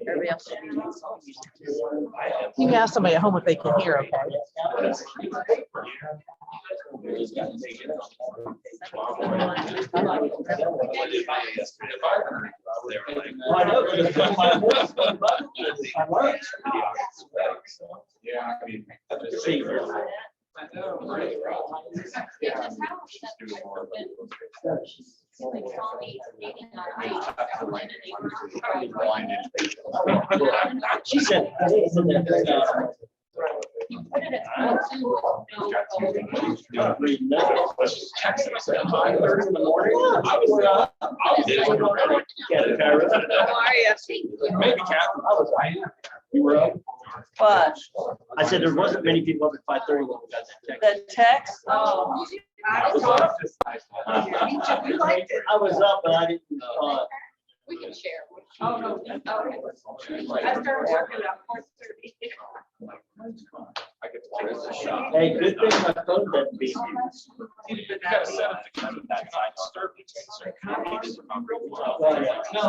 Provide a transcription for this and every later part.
Everybody else. You can ask somebody at home if they can hear, okay? Yeah, I mean, She said, maybe Captain, you were up. But I said there wasn't many people up at 5:30 when we got that text. the text, oh, I was up. you liked it. I was up, but I didn't. We can share. Oh, no. Okay. I started working at 4:30. I get to test the shot. Hey, good thing my phone doesn't beat me. You gotta set up the camera that side, start between certain copies. No,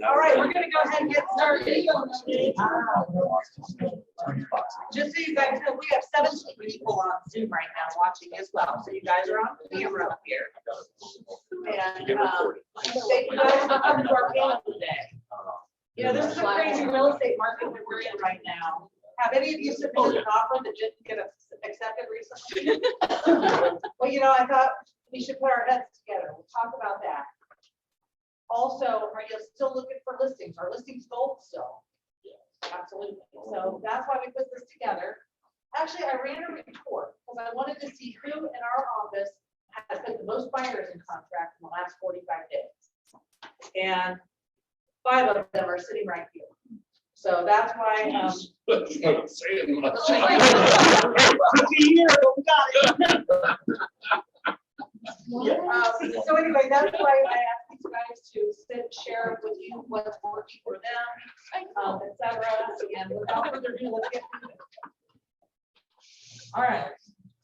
All right, we're gonna go ahead and get started. Just so you guys know, we have 17 people on Zoom right now watching as well. So you guys are on camera up here. And thank you guys for coming to our panel today. You know, this is a crazy real estate market that we're in right now. Have any of you submitted an offer that didn't get accepted recently? Well, you know, I thought we should put our heads together. We'll talk about that. Also, are you still looking for listings? Are listings gold still? Absolutely. So that's why we put this together. Actually, I ran a report because I wanted to see who in our office has put the most buyers in contract in the last 45 days. And 5 of them are sitting right here. So that's why. So anyway, that's why I asked these guys to sit, share with you what's working for them, etc. And without further ado, let's get into it. All right.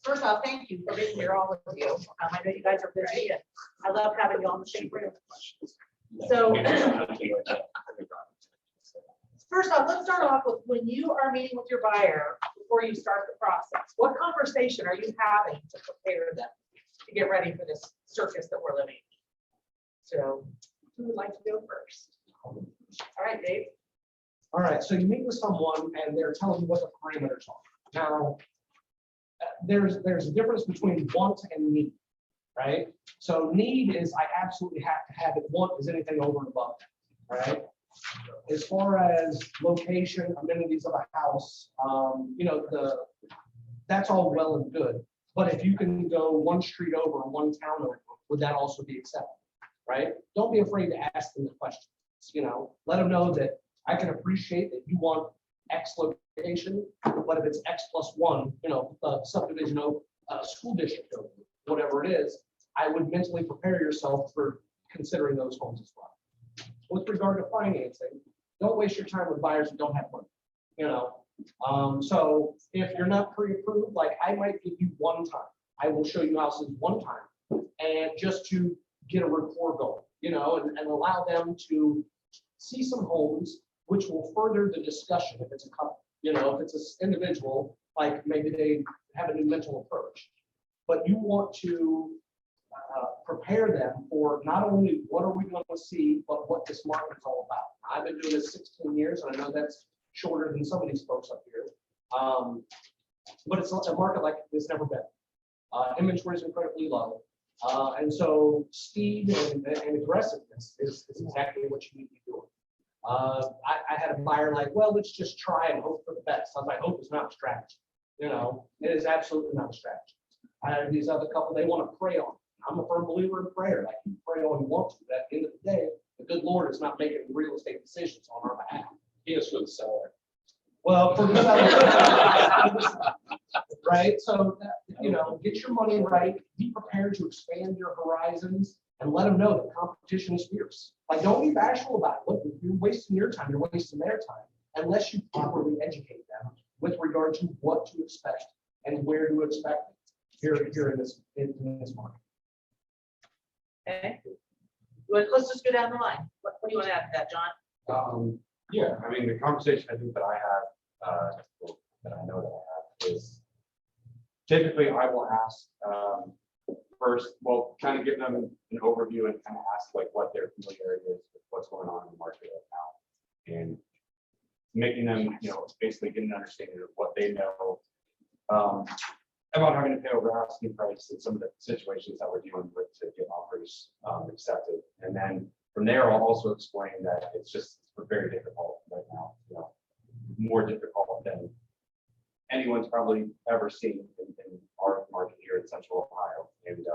First off, thank you for being here, all of you. I know you guys are busy, and I love having you on the same room. So first off, let's start off with when you are meeting with your buyer before you start the process. What conversation are you having to prepare them to get ready for this circus that we're living in? So who would like to go first? All right, Dave. All right, so you meet with someone and they're telling you what the parameters are. Now, there's a difference between want and need, right? So need is I absolutely have to have it. Want is anything over and above that, right? As far as location, amenities of a house, you know, that's all well and good. But if you can go one street over, one town over, would that also be acceptable, right? Don't be afraid to ask them the questions. You know, let them know that I can appreciate that you want X location, but if it's X plus 1, you know, subdivision of school district, over, whatever it is, I would mentally prepare yourself for considering those homes as well. With regard to financing, don't waste your time with buyers who don't have money, you know. So if you're not pre-approved, like I might give you one time. I will show you houses one time and just to get a rapport going, you know, and allow them to see some homes, which will further the discussion if it's a couple, you know, if it's an individual, like maybe they have a new mental approach. But you want to prepare them for not only what are we going to see, but what this market is all about. I've been doing this 16 years, and I know that's shorter than some of these folks up here. But it's a market like it's never been. Inventory is incredibly low. And so speed and aggressiveness is exactly what you need to be doing. I had a buyer like, well, let's just try and hope for the best. I was like, hope is not a strategy. You know, it is absolutely not a strategy. I had these other couple, they want to pray on. I'm a firm believer in prayer. Like you pray all you want to, but at the end of the day, the good Lord is not making real estate decisions on our behalf. He is for the seller. Well, for the seller, right? So, you know, get your money right. Be prepared to expand your horizons and let them know that competition is fierce. Like, don't be bashful about it. Look, if you're wasting your time, you're wasting their time, unless you properly educate them with regard to what to expect and where to expect it here in this market. Okay. Let's just go down the line. What do you want to add to that, John? Yeah, I mean, the conversation I think that I have, that I know that I have is typically I will ask first, well, kind of give them an overview and kind of ask like what their familiarity is with what's going on in the market right now. And making them, basically getting an understanding of what they know about having to pay over asking price and some of the situations that we're dealing with to get offers accepted. And then from there, I'll also explain that it's just very difficult right now, more difficult than anyone's probably ever seen in our market here in Central Ohio. And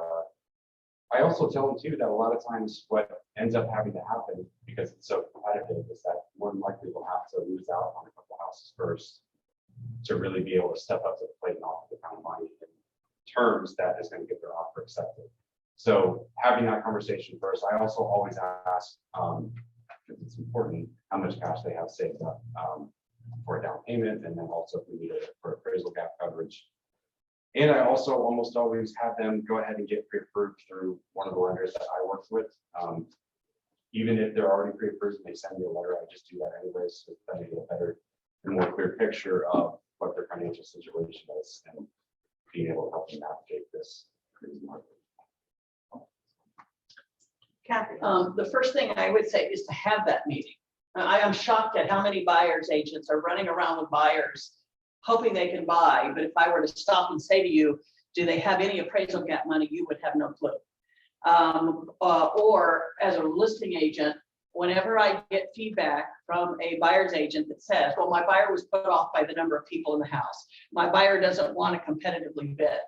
I also tell them too that a lot of times what ends up having to happen because it's so competitive is that more than likely we'll have to lose out on a couple houses first to really be able to step up to the plate and offer the kind of money and terms that is going to get their offer accepted. So having that conversation first, I also always ask, because it's important, how much cash they have saved up for a down payment, and then also if we need it for appraisal gap coverage. And I also almost always have them go ahead and get pre-approved through one of the lenders that I work with. Even if they're already pre-approved and they send me a letter, I just do that anyways, so that I get a better and more clear picture of what their financial situation is and being able to help them navigate this crazy market. Kathy? The first thing I would say is to have that meeting. I am shocked at how many buyers agents are running around with buyers hoping they can buy. But if I were to stop and say to you, do they have any appraisal gap money? You would have no clue. Or as a listing agent, whenever I get feedback from a buyer's agent that says, well, my buyer was put off by the number of people in the house. My buyer doesn't want to competitively bid.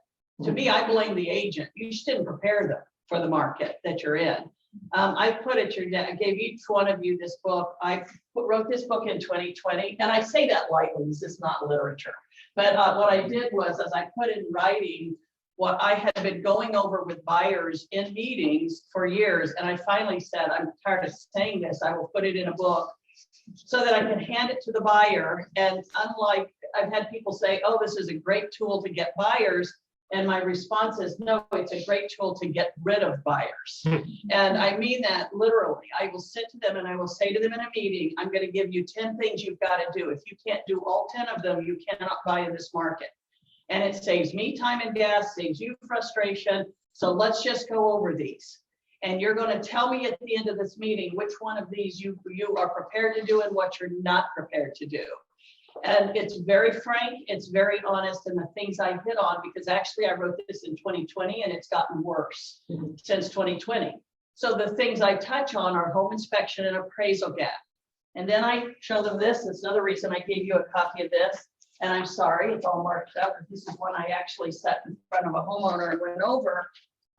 To me, I blame the agent. You just didn't prepare them for the market that you're in. I put it your I gave each one of you this book. I wrote this book in 2020, and I say that lightly. This is not literature. But what I did was, as I put in writing what I had been going over with buyers in meetings for years, and I finally said, I'm tired of saying this. I will put it in a book so that I can hand it to the buyer. And unlike I've had people say, oh, this is a great tool to get buyers. And my response is, no, it's a great tool to get rid of buyers. And I mean that literally. I will sit to them and I will say to them in a meeting, I'm going to give you 10 things you've got to do. If you can't do all 10 of them, you cannot buy in this market. And it saves me time and gas, saves you frustration. So let's just go over these. And you're going to tell me at the end of this meeting which one of these you are prepared to do and what you're not prepared to do. And it's very frank, it's very honest, and the things I hit on, because actually I wrote this in 2020 and it's gotten worse since 2020. So the things I touch on are home inspection and appraisal gap. And then I show them this. It's another reason I gave you a copy of this. And I'm sorry, it's all marked up. This is when I actually sat in front of a homeowner and went over.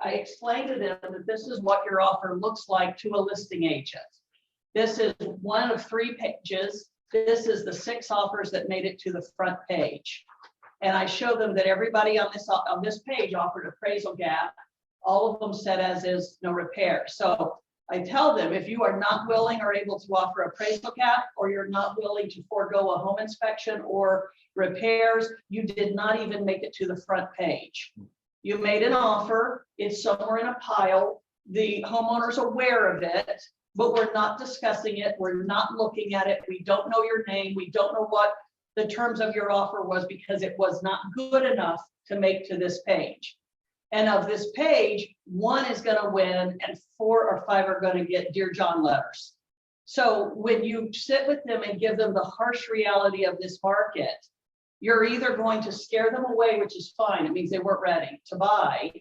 I explained to them that this is what your offer looks like to a listing agent. This is one of 3 pages. This is the 6 offers that made it to the front page. And I show them that everybody on this page offered appraisal gap. All of them said as is, no repair. So I tell them, if you are not willing or able to offer appraisal gap, or you're not willing to forego a home inspection or repairs, you did not even make it to the front page. You made an offer, it's somewhere in a pile. The homeowner's aware of it, but we're not discussing it. We're not looking at it. We don't know your name. We don't know what the terms of your offer was because it was not good enough to make to this page. And of this page, 1 is going to win and 4 or 5 are going to get Dear John letters. So when you sit with them and give them the harsh reality of this market, you're either going to scare them away, which is fine. It means they weren't ready to buy,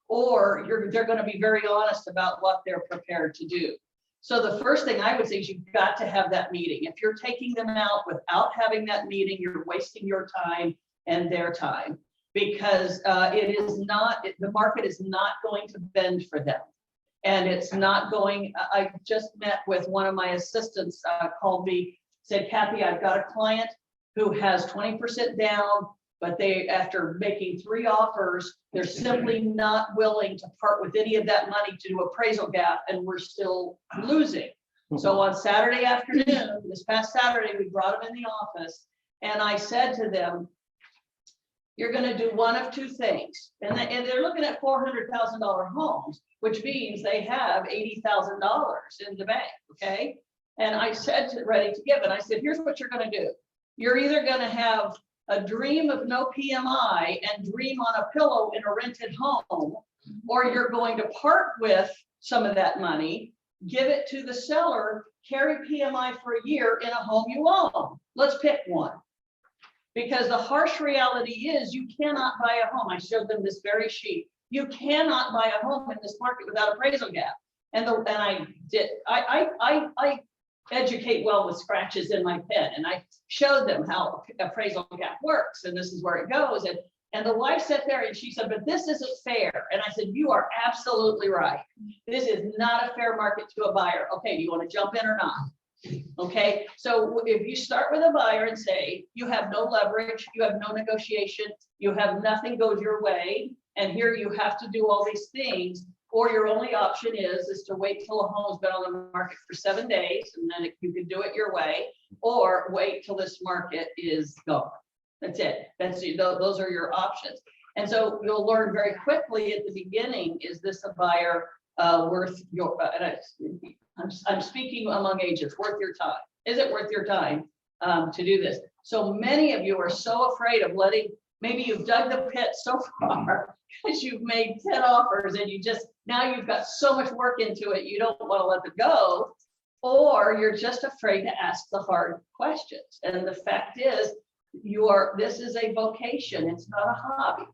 or they're going to be very honest about what they're prepared to do. So the first thing I would say is you've got to have that meeting. If you're taking them out without having that meeting, you're wasting your time and their time, because the market is not going to bend for them. And it's not going, I just met with one of my assistants, called me, said, Kathy, I've got a client who has 20% down, but they, after making 3 offers, they're simply not willing to part with any of that money to do appraisal gap, and we're still losing. So on Saturday afternoon, this past Saturday, we brought them in the office, and I said to them, you're gonna do one of two things. And they're looking at $400,000 homes, which means they have $80,000 in the bank, okay? And I said to Ready to Give, and I said, here's what you're gonna do. You're either gonna have a dream of no PMI and dream on a pillow in a rented home, or you're going to part with some of that money, give it to the seller, carry PMI for a year in a home you own. Let's pick one. Because the harsh reality is you cannot buy a home. I showed them this very sheet. You cannot buy a home in this market without appraisal gap. And I educate well with scratches in my pen, and I showed them how appraisal gap works, and this is where it goes. And the wife sat there and she said, but this isn't fair. And I said, you are absolutely right. This is not a fair market to a buyer. Okay, do you want to jump in or not? Okay, so if you start with a buyer and say, you have no leverage, you have no negotiation, you have nothing goes your way, and here you have to do all these things, or your only option is to wait till a home's been on the market for 7 days, and then you can do it your way, or wait till this market is gone. That's it. Those are your options. And so you'll learn very quickly at the beginning, is this a buyer worth your, I'm speaking among agents, worth your time? Is it worth your time to do this? So many of you are so afraid of letting, maybe you've dug the pit so far because you've made 10 offers and now you've got so much work into it, you don't want to let it go, or you're just afraid to ask the hard questions. And the fact is, this is a vocation, it's not a hobby.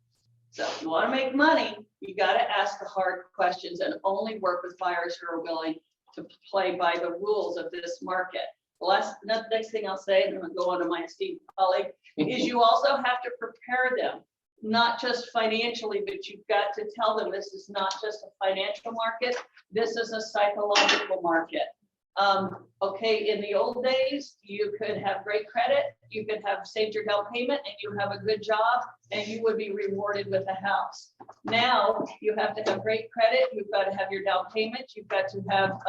So if you want to make money, you got to ask the hard questions and only work with buyers who are willing to play by the rules of this market. The next thing I'll say, and I'm going to go on to my esteemed colleague, is you also have to prepare them, not just financially, but you've got to tell them this is not just a financial market, this is a psychological market. Okay, in the old days, you could have great credit, you could have saved your down payment, and you have a good job, and you would be rewarded with a house. Now, you have to have great credit, you've got to have your down payment, you've got to have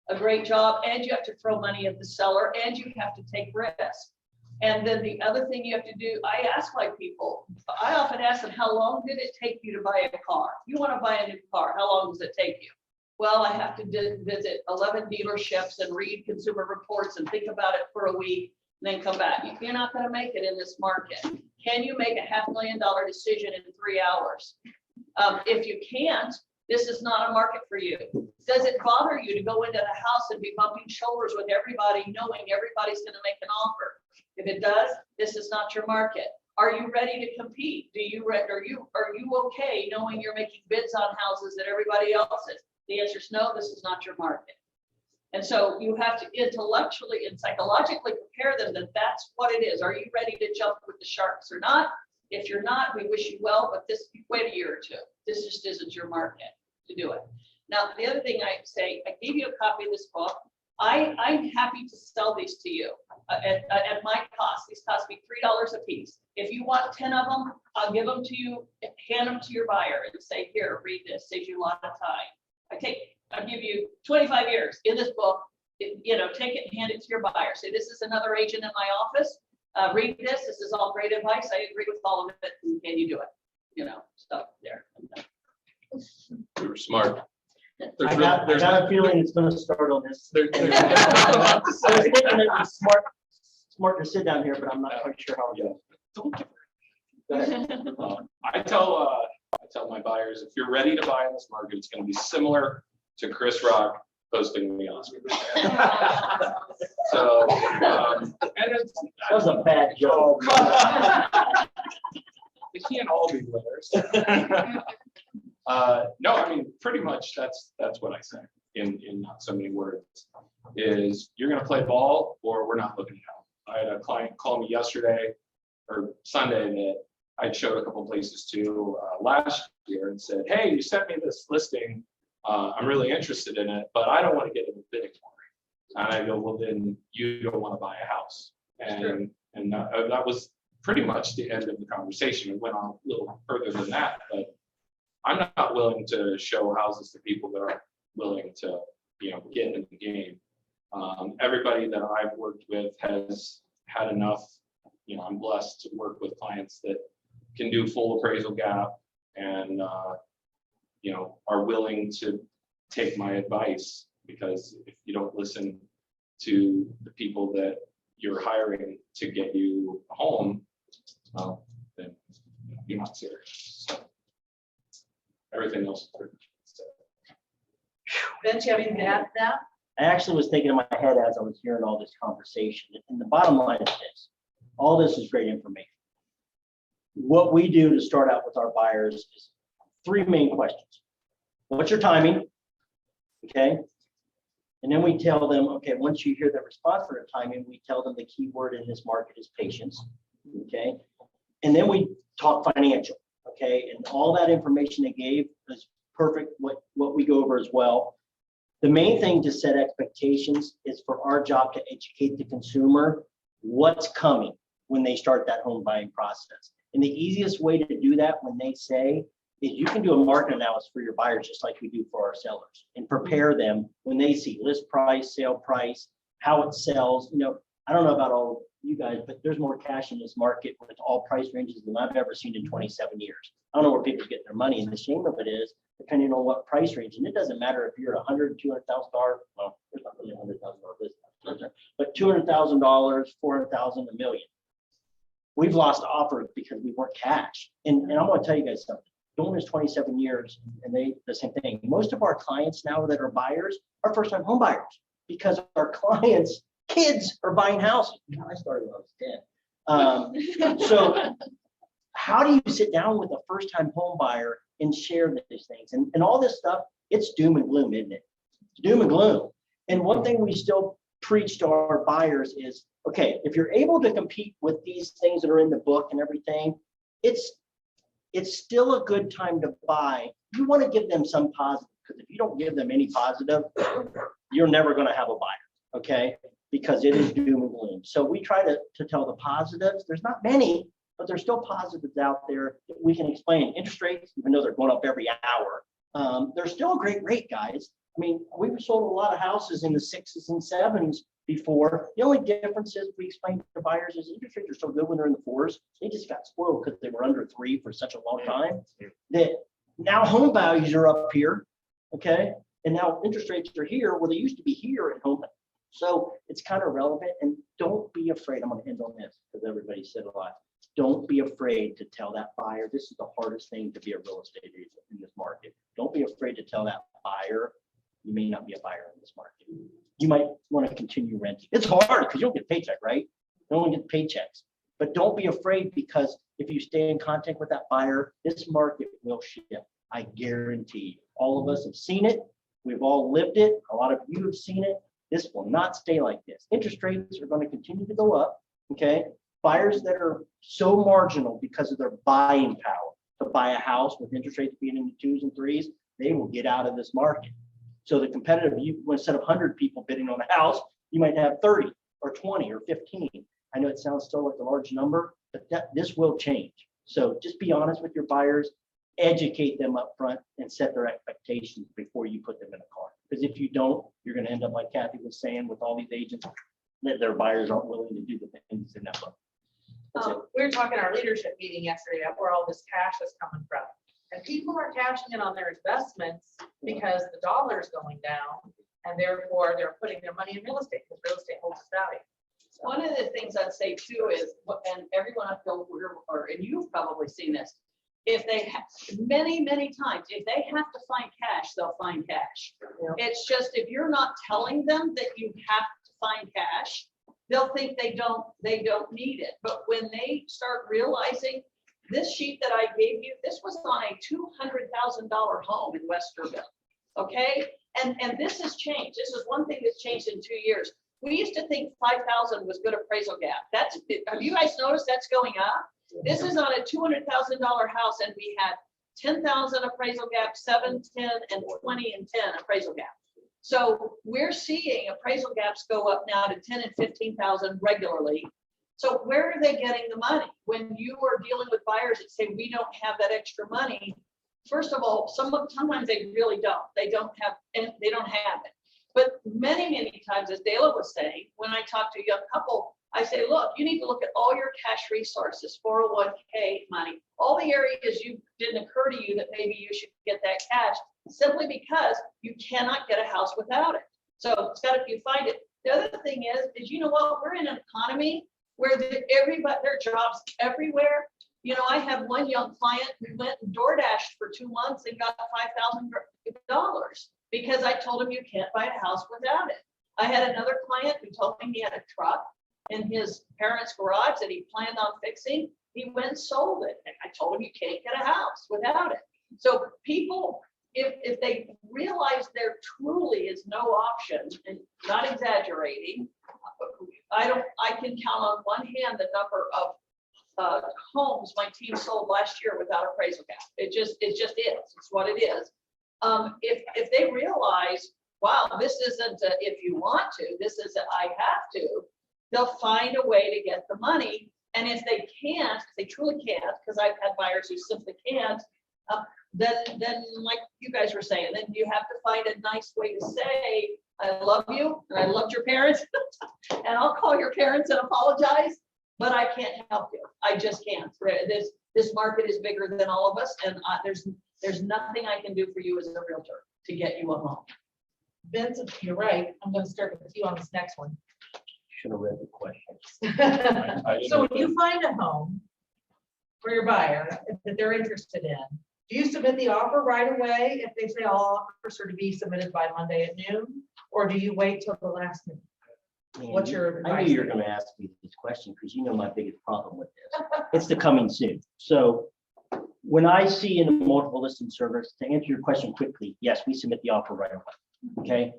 a great job, and you have to throw money at the seller, and you have to take risk. And then the other thing you have to do, I ask my people, I often ask them, how long did it take you to buy a car? You want to buy a new car, how long does it take you? Well, I have to visit 11 dealerships and read consumer reports and think about it for a week, and then come back. You're not going to make it in this market. Can you make a $500,000 decision in 3 hours? If you can't, this is not a market for you. Does it bother you to go into the house and be bumping shoulders with everybody, knowing everybody's going to make an offer? If it does, this is not your market. Are you ready to compete? Are you okay knowing you're making bids on houses that everybody else is? The answer is no, this is not your market. And so you have to intellectually and psychologically prepare them that that's what it is. Are you ready to jump with the sharks or not? If you're not, we wish you well, but wait a year or two. This just isn't your market to do it. Now, the other thing I say, I gave you a copy of this book. I'm happy to sell these to you at my cost. These cost me $3 a piece. If you want 10 of them, I'll give them to you, hand them to your buyer and say, here, read this, saves you a lot of time. I'll give you 25 years in this book, take it and hand it to your buyer. Say, this is another agent in my office. Read this. This is all great advice. I agree with all of it. And can you do it? Stuff there. You were smart. I got a feeling it's going to start on this. I was thinking it was smart to sit down here, but I'm not quite sure how it goes. Go ahead. I tell my buyers, if you're ready to buy in this market, it's going to be similar to Chris Rock hosting the Oscars. So, that was a bad joke. They can't all be winners. No, I mean, pretty much that's what I say in not so many words. Is you're going to play ball or we're not looking at it. I had a client call me yesterday or Sunday that I showed a couple places to last year and said, hey, you sent me this listing. I'm really interested in it, but I don't want to get in the bidding war. And I go, well, then you don't want to buy a house. And that was pretty much the end of the conversation. It went on a little further than that, but I'm not willing to show houses to people that aren't willing to, get in the game. Everybody that I've worked with has had enough. I'm blessed to work with clients that can do full appraisal gap and, you know, are willing to take my advice, because if you don't listen to the people that you're hiring to get you a home, well, then you're not serious. So, everything else. is pretty much Ben, do you have anything to add to that? I actually was thinking in my head as I was hearing all this conversation, and the bottom line is this: all this is great information. What we do to start out with our buyers is three main questions. What's your timing? Okay. And then we tell them, okay, once you hear the response for the timing, we tell them the key word in this market is patience. Okay. And then we talk financial. Okay. And all that information they gave is perfect. What we go over as well. The main thing to set expectations is for our job to educate the consumer what's coming when they start that home buying process. And the easiest way to do that when they say is you can do a market analysis for your buyers, just like we do for our sellers, and prepare them when they see list price, sale price, how it sells. You know, I don't know about all you guys, but there's more cash in this market with all price ranges than I've ever seen in 27 years. I don't know where people get their money. And the shame of it is, depending on what price range, and it doesn't matter if you're $100,000, $200,000, well, there's not really $100,000 business, but $200,000, $400,000, $1 million. We've lost offers because we weren't cash. And I'm going to tell you guys something. Doing this 27 years, and the same thing. Most of our clients now that are buyers are first-time home buyers because our clients' kids are buying houses. I started when I was 10. So how do you sit down with a first-time home buyer and share these things? And all this stuff, it's doom and gloom, isn't it? It's doom and gloom. And one thing we still preach to our buyers is, okay, if you're able to compete with these things that are in the book and everything, it's still a good time to buy. You want to give them some positive, because if you don't give them any positive, you're never going to have a buyer, okay? Because it is doom and gloom. So we try to tell the positives. There's not many, but there's still positives out there that we can explain. Interest rates, even though they're going up every hour, they're still a great rate, guys. I mean, we've sold a lot of houses in the 6s and 7s before. The only difference is we explained to buyers is interest rates are so good when they're in the 4s. They just got spoiled because they were under 3 for such a long time that now home values are up here, okay? And now interest rates are here where they used to be here at home. So it's kind of relevant. And don't be afraid. I'm going to end on this because everybody said a lot. Don't be afraid to tell that buyer. This is the hardest thing to be a real estate agent in this market. Don't be afraid to tell that buyer you may not be a buyer in this market. You might want to continue renting. It's hard because you don't get a paycheck, right? No one gets paychecks. But don't be afraid, because if you stay in contact with that buyer, this market will shift. I guarantee you. All of us have seen it. We've all lived it. A lot of you have seen it. This will not stay like this. Interest rates are going to continue to go up, okay? Buyers that are so marginal because of their buying power to buy a house with interest rates being in the 2s and 3s, they will get out of this market. So the competitive, instead of 100 people bidding on a house, you might have 30 or 20 or 15. I know it sounds still like a large number, but this will change. So just be honest with your buyers, educate them up front, and set their expectations before you put them in a car. Because if you don't, you're going to end up like Kathy was saying with all these agents, that their buyers aren't willing to do the things in that book. We were talking our leadership meeting yesterday about where all this cash is coming from. And people are cashing in on their investments because the dollar is going down, and therefore they're putting their money in real estate because real estate holds its value. So, one of the things I'd say too is, and everyone I feel, and you've probably seen this, if they have many times, if they have to find cash, they'll find cash. Yeah. It's just, if you're not telling them that you have to find cash, they'll think they don't need it. But when they start realizing, this sheet that I gave you, this was on a $200,000 home in Westerville, okay? And this has changed. This is one thing that's changed in 2 years. We used to think 5,000 was good appraisal gap. Have you guys noticed that's going up? This is on a $200,000 house, and we had 10,000 appraisal gap, 7, 10, and 20 and 10 appraisal gap. So we're seeing appraisal gaps go up now to 10 and 15,000 regularly. So where are they getting the money? When you are dealing with buyers that say, we don't have that extra money, first of all, sometimes they really don't. They don't have it. But many times, as Dela was saying, when I talk to a young couple, I say, look, you need to look at all your cash resources, 401k money, all the areas you didn't occur to you that maybe you should get that cash, simply because you cannot get a house without it. So Scott, if you find it, the other thing is you know what, we're in an economy where everybody, there are jobs everywhere. You know, I have one young client who went and door dashed for 2 months and got $5,000 because I told him you can't buy a house without it. I had another client who told me he had a truck in his parents' garage that he planned on fixing. He went and sold it. And I told him you can't get a house without it. So people, if they realize there truly is no option, and not exaggerating, I can count on one hand the number of homes my team sold last year without appraisal gap. It just is. It's what it is. If they realize, wow, this isn't a, if you want to, this is a, I have to, they'll find a way to get the money. And if they can't, if they truly can't, because I've had buyers who simply can't, then like you guys were saying, then you have to find a nice way to say, I love you, and I loved your parents, and I'll call your parents and apologize, but I can't help you. I just can't. This market is bigger than all of us, and there's nothing I can do for you as a realtor to get you a home. Vince, you're right. I'm gonna start with you on this next one. Should have read the question. So when you find a home for your buyer that they're interested in, do you submit the offer right away if they say all offers are to be submitted by Monday at noon? Or do you wait till the last minute? What's your I advice? knew you were going to ask me this question because you know my biggest problem with this. It's the coming soon. So when I see in the multiple listing service, to answer your question quickly, yes, we submit the offer right away. Okay.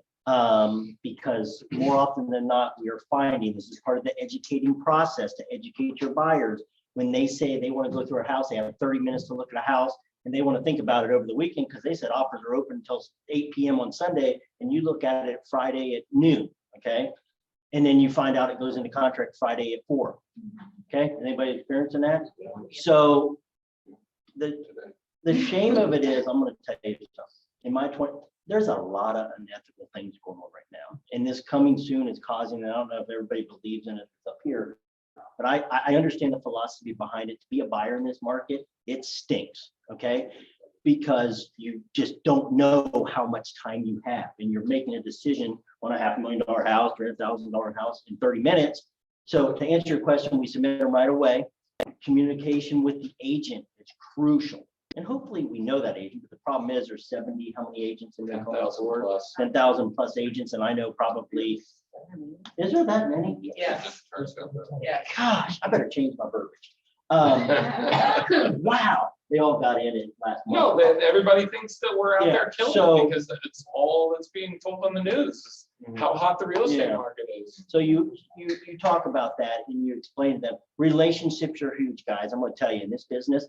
Because more often than not, we are finding this is part of the educating process to educate your buyers. When they say they want to go through a house, they have 30 minutes to look at a house and they want to think about it over the weekend because they said offers are open until 8 p.m. on Sunday and you look at it Friday at noon. Okay. And then you find out it goes into contract Friday at 4. Okay. Anybody experiencing that? So the shame of it is, I'm going to tell you something. In my 20, there's a lot of unethical things going on right now. And this coming soon is causing, I don't know if everybody believes in it up here, but I understand the philosophy behind it. To be a buyer in this market, it stinks, okay? Because you just don't know how much time you have and you're making a decision on a $500,000 house or $1,000 house in 30 minutes. So to answer your question, we submit them right away. Communication with the agent is crucial. And hopefully we know that agent, but the problem is there's 70, how many agents in the 10,000 plus. 10,000 plus agents, and I know probably, is there that many? Yes. Yeah. Gosh, I better change my verbiage. Wow, they all got in it last No, month. everybody thinks that we're out Yeah, there killing so- it because it's all that's being told on the news, is how hot the real estate Yeah. market is. So you talk about that and you explain to them, relationships are huge, guys. I'm gonna tell you, in this business,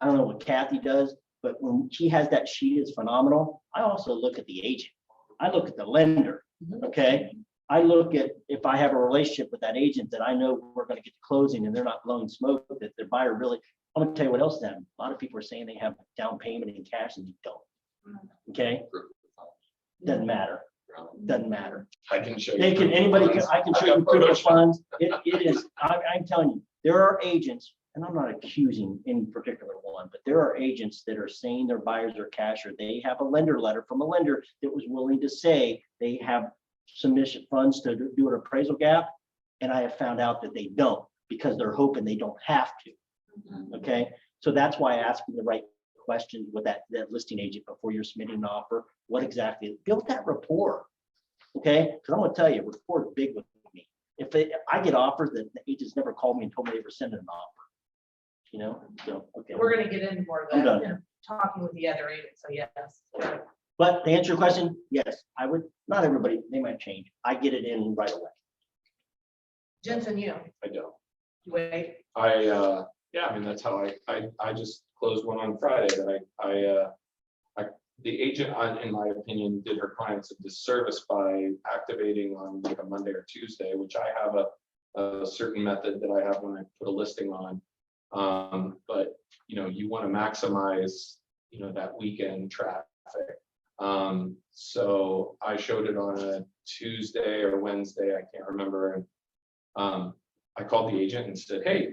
I don't know what Kathy does, but when she has that sheet, is phenomenal. I also look at the agent. I look at the lender, okay? I look at, if I have a relationship with that agent that I know we're gonna get to closing and they're not blowing smoke, that their buyer really, I'm gonna tell you what else then. A lot of people are saying they have down payment in cash and you don't, okay? Doesn't matter, doesn't matter. I can show you. They can, I can show you proof of funds. It is, I'm telling you, there are agents, and I'm not accusing any particular one, but there are agents that are saying their buyers are cash, or they have a lender letter from a lender that was willing to say they have submission funds to do an appraisal gap. And I have found out that they don't, because they're hoping they don't have to. Okay. So that's why I ask you the right questions with that listing agent before you're submitting an offer. What exactly, build that rapport. Okay. Because I'm going to tell you, rapport is big with me. If I get offers that the agents never called me and told me they were sending an offer. You know, so, okay. We're gonna get into more of I'm that, done. and talking with the other agents, so yes. But to answer your question, yes, I would, not everybody, they might change. I get it in right away. Ginson, you I don't. wait. Yeah, I mean, that's how I just closed one on Friday that the agent, in my opinion, did her clients a disservice by activating on like a Monday or Tuesday, which I have a certain method that I have when I put a listing on. But you know, you want to maximize, you know, that weekend traffic. So I showed it on a Tuesday or Wednesday, I can't remember. And I called the agent and said, hey,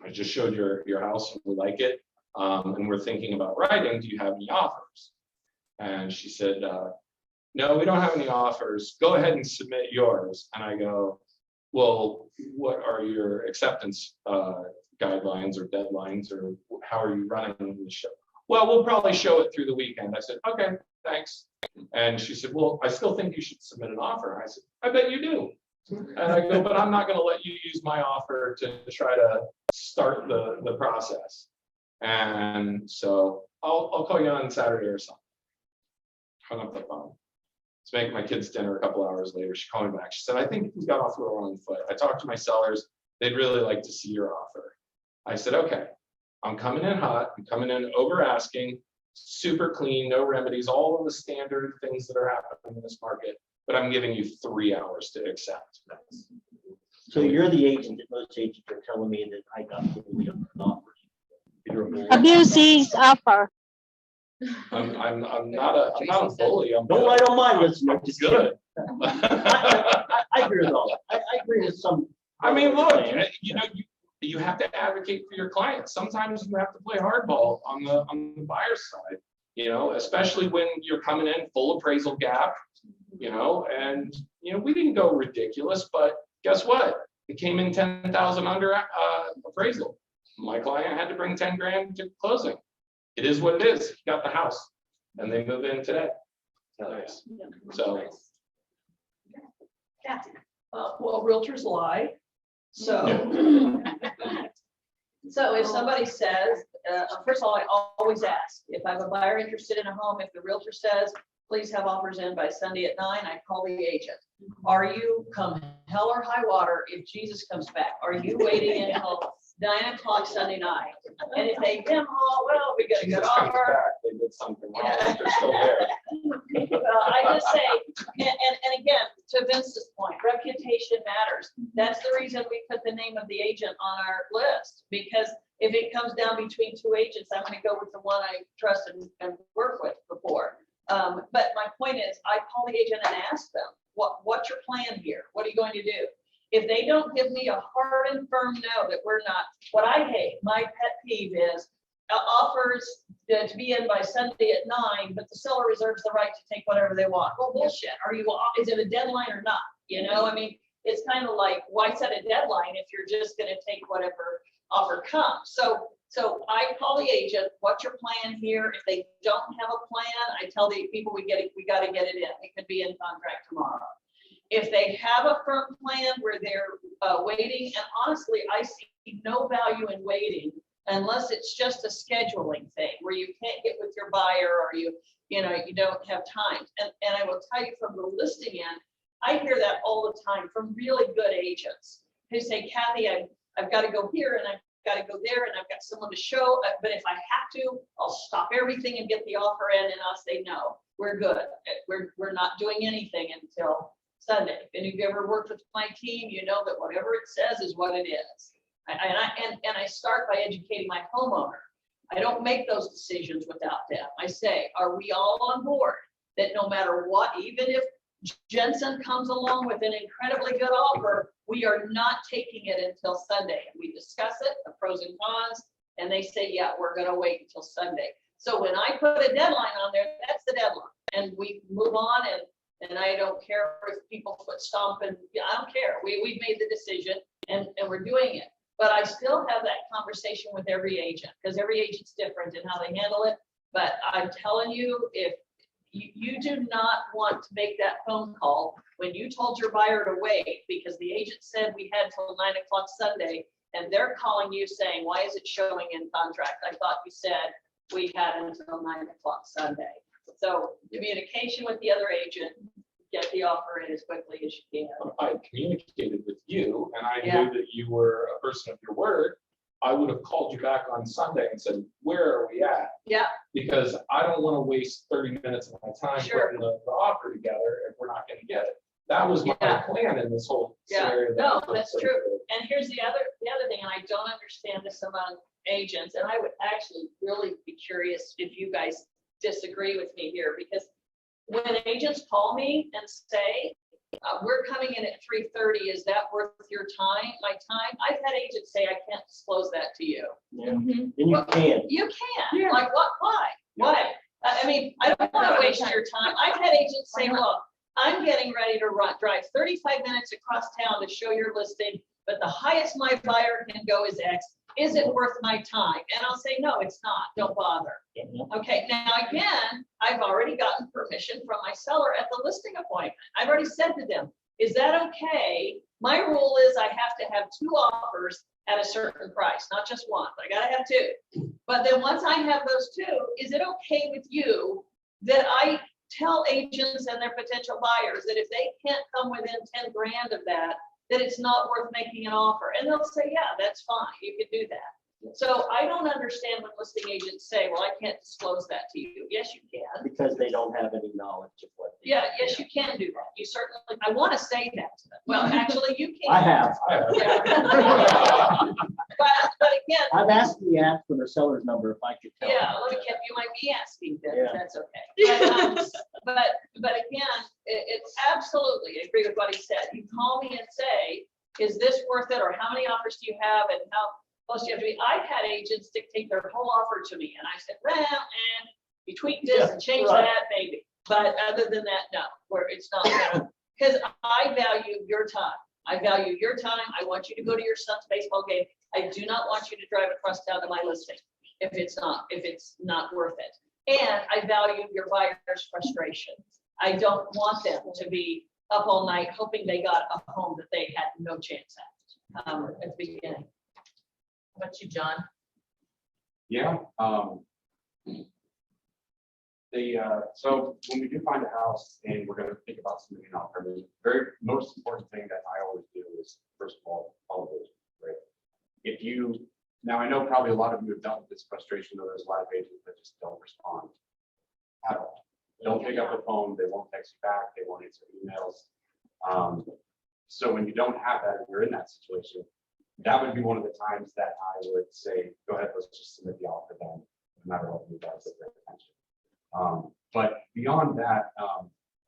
I just showed your house and we like it. And we're thinking about writing. Do you have any offers? And she said, no, we don't have any offers. Go ahead and submit yours. And I go, well, what are your acceptance guidelines or deadlines, or how are you running the show? Well, we'll probably show it through the weekend. I said, okay, thanks. And she said, well, I still think you should submit an offer. I said, I bet you do. And I go, but I'm not going to let you use my offer to try to start the process. And so I'll call you on Saturday or something. Hung up the phone. Let's make my kids dinner a couple hours later. She called me back. She said, I think we got off the wrong foot. I talked to my sellers. They'd really like to see your offer. I said, okay, I'm coming in hot. I'm coming in over asking, super clean, no remedies, all of the standard things that are happening in this market. But I'm giving you 3 hours to accept. So you're the agent that most agents are telling me that I got fully offered. Abuse his offer. I'm not a bully. I'm Don't good. lie on my listener. I'm good. I agree with all that. I agree with some. I mean, look, you have to advocate for your clients. Sometimes you have to play hardball on the buyer's side, especially when you're coming in full appraisal gap, and we didn't go ridiculous, but guess what? It came in 10,000 under appraisal. My client had to bring 10 grand to closing. It is what it is. He got the house and they move in today. Nice. So. Kathy. Well, realtors lie. So, so if somebody says, first of all, I always ask, if I have a buyer interested in a home, if the realtor says, please have offers in by Sunday at 9, I call the agent. Are you, come hell or high water, if Jesus comes back, are you waiting until 9 o'clock Sunday night? And if they dim, well, we got a good Jesus comes offer. back, they did something wrong. They're still there. I just say, and again, to Vince's point, reputation matters. That's the reason we put the name of the agent on our list, because if it comes down between two agents, I'm going to go with the one I trust and work with before. But my point is, I call the agent and ask them, what's your plan here? What are you going to do? If they don't give me a hard and firm no that we're not, what I hate, my pet peeve is offers to be in by Sunday at 9, but the seller reserves the right to take whatever they want. Well, bullshit. Is it a deadline or not? I mean, it's kind of like, why set a deadline if you're just going to take whatever offer comes? So I call the agent, what's your plan here? If they don't have a plan, I tell the people we got to get it in. It could be in contract tomorrow. If they have a firm plan where they're waiting, and honestly, I see no value in waiting unless it's just a scheduling thing where you can't get with your buyer or you don't have time. And I will tell you from the listing end, I hear that all the time from really good agents who say, Kathy, I've got to go here and I've got to go there and I've got someone to show, but if I have to, I'll stop everything and get the offer in, and I'll say, no, we're good. We're not doing anything until Sunday. And if you ever worked with my team, you know that whatever it says is what it is. And I start by educating my homeowner. I don't make those decisions without them. I say, are we all on board that no matter what, even if Ginson comes along with an incredibly good offer, we are not taking it until Sunday. We discuss it, the pros and cons, and they say, yeah, we're going to wait until Sunday. So when I put a deadline on there, that's the deadline. And we move on, and I don't care if people foot stomp, and I don't care. We've made the decision and we're doing it. But I still have that conversation with every agent, because every agent's different in how they handle it. But I'm telling you, if you do not want to make that phone call when you told your buyer to wait because the agent said we had till 9 o'clock Sunday, and they're calling you saying, why is it showing in contract? I thought you said we had until 9 o'clock Sunday. So communication with the other agent, get the offer in as quickly as you can. I communicated with you and I knew that you were a person of your word. I would have called you back on Sunday and said, where are we at? Yeah. Because I don't want to waste 30 minutes of my time putting the offer together if we're not going to get it. That was my plan in this whole scenario. No, that's true. And here's the other thing, and I don't understand this among agents, and I would actually really be curious if you guys disagree with me here, because when agents call me and say, we're coming in at 3:30. Is that worth your time, my time? I've had agents say, I can't disclose that to you. Yeah, and you can. You can, like what, why? Why? I mean, I don't want to waste your time. I've had agents say, look, I'm getting ready to drive 35 minutes across town to show your listing, but the highest my buyer can go is X. Is it worth my time? And I'll say, no, it's not. Don't bother. Okay, now again, I've already gotten permission from my seller at the listing appointment. I've already said to them, is that okay? My rule is I have to have 2 offers at a certain price, not just one. I gotta have 2. But then once I have those 2, is it okay with you that I tell agents and their potential buyers that if they can't come within 10 grand of that, that it's not worth making an offer? And they'll say, yeah, that's fine. You can do that. So I don't understand when listing agents say, well, I can't disclose that to you. Yes, you can. Because they don't have any knowledge of what. they Yeah, do. yes, you can do that. You certainly, I want to say that to them. Well, actually, you can. I have. Yeah. But again, I've asked for their seller's number if I could tell. yeah, them. let me keep, you might be asking that, Yeah. that's okay. But again, it's absolutely, I agree with what he said. You call me and say, is this worth it? Or how many offers do you have? And how close do you have to be? I've had agents dictate their whole offer to me. And I said, well, and you tweak this and change right. that, maybe. But other than that, no, where it's not, because I value your time. I value your time. I want you to go to your son's baseball game. I do not want you to drive across town to my listing if it's not worth it. And I value your buyer's frustration. I don't want them to be up all night hoping they got a home that they had no chance at the beginning. How about you, John? Yeah. So when we do find a house and we're going to think about something in offer, the very most important thing that I always do is, first of all, follow those, right? If you, now I know probably a lot of you have dealt with this frustration, though there's a lot of agents that just don't respond at all. They don't pick up the phone, they won't text you back, they won't answer emails. So when you don't have that, and you're in that situation, that would be one of the times that I would say, go ahead, let's just submit the offer then, no matter what you guys get their attention. But beyond that,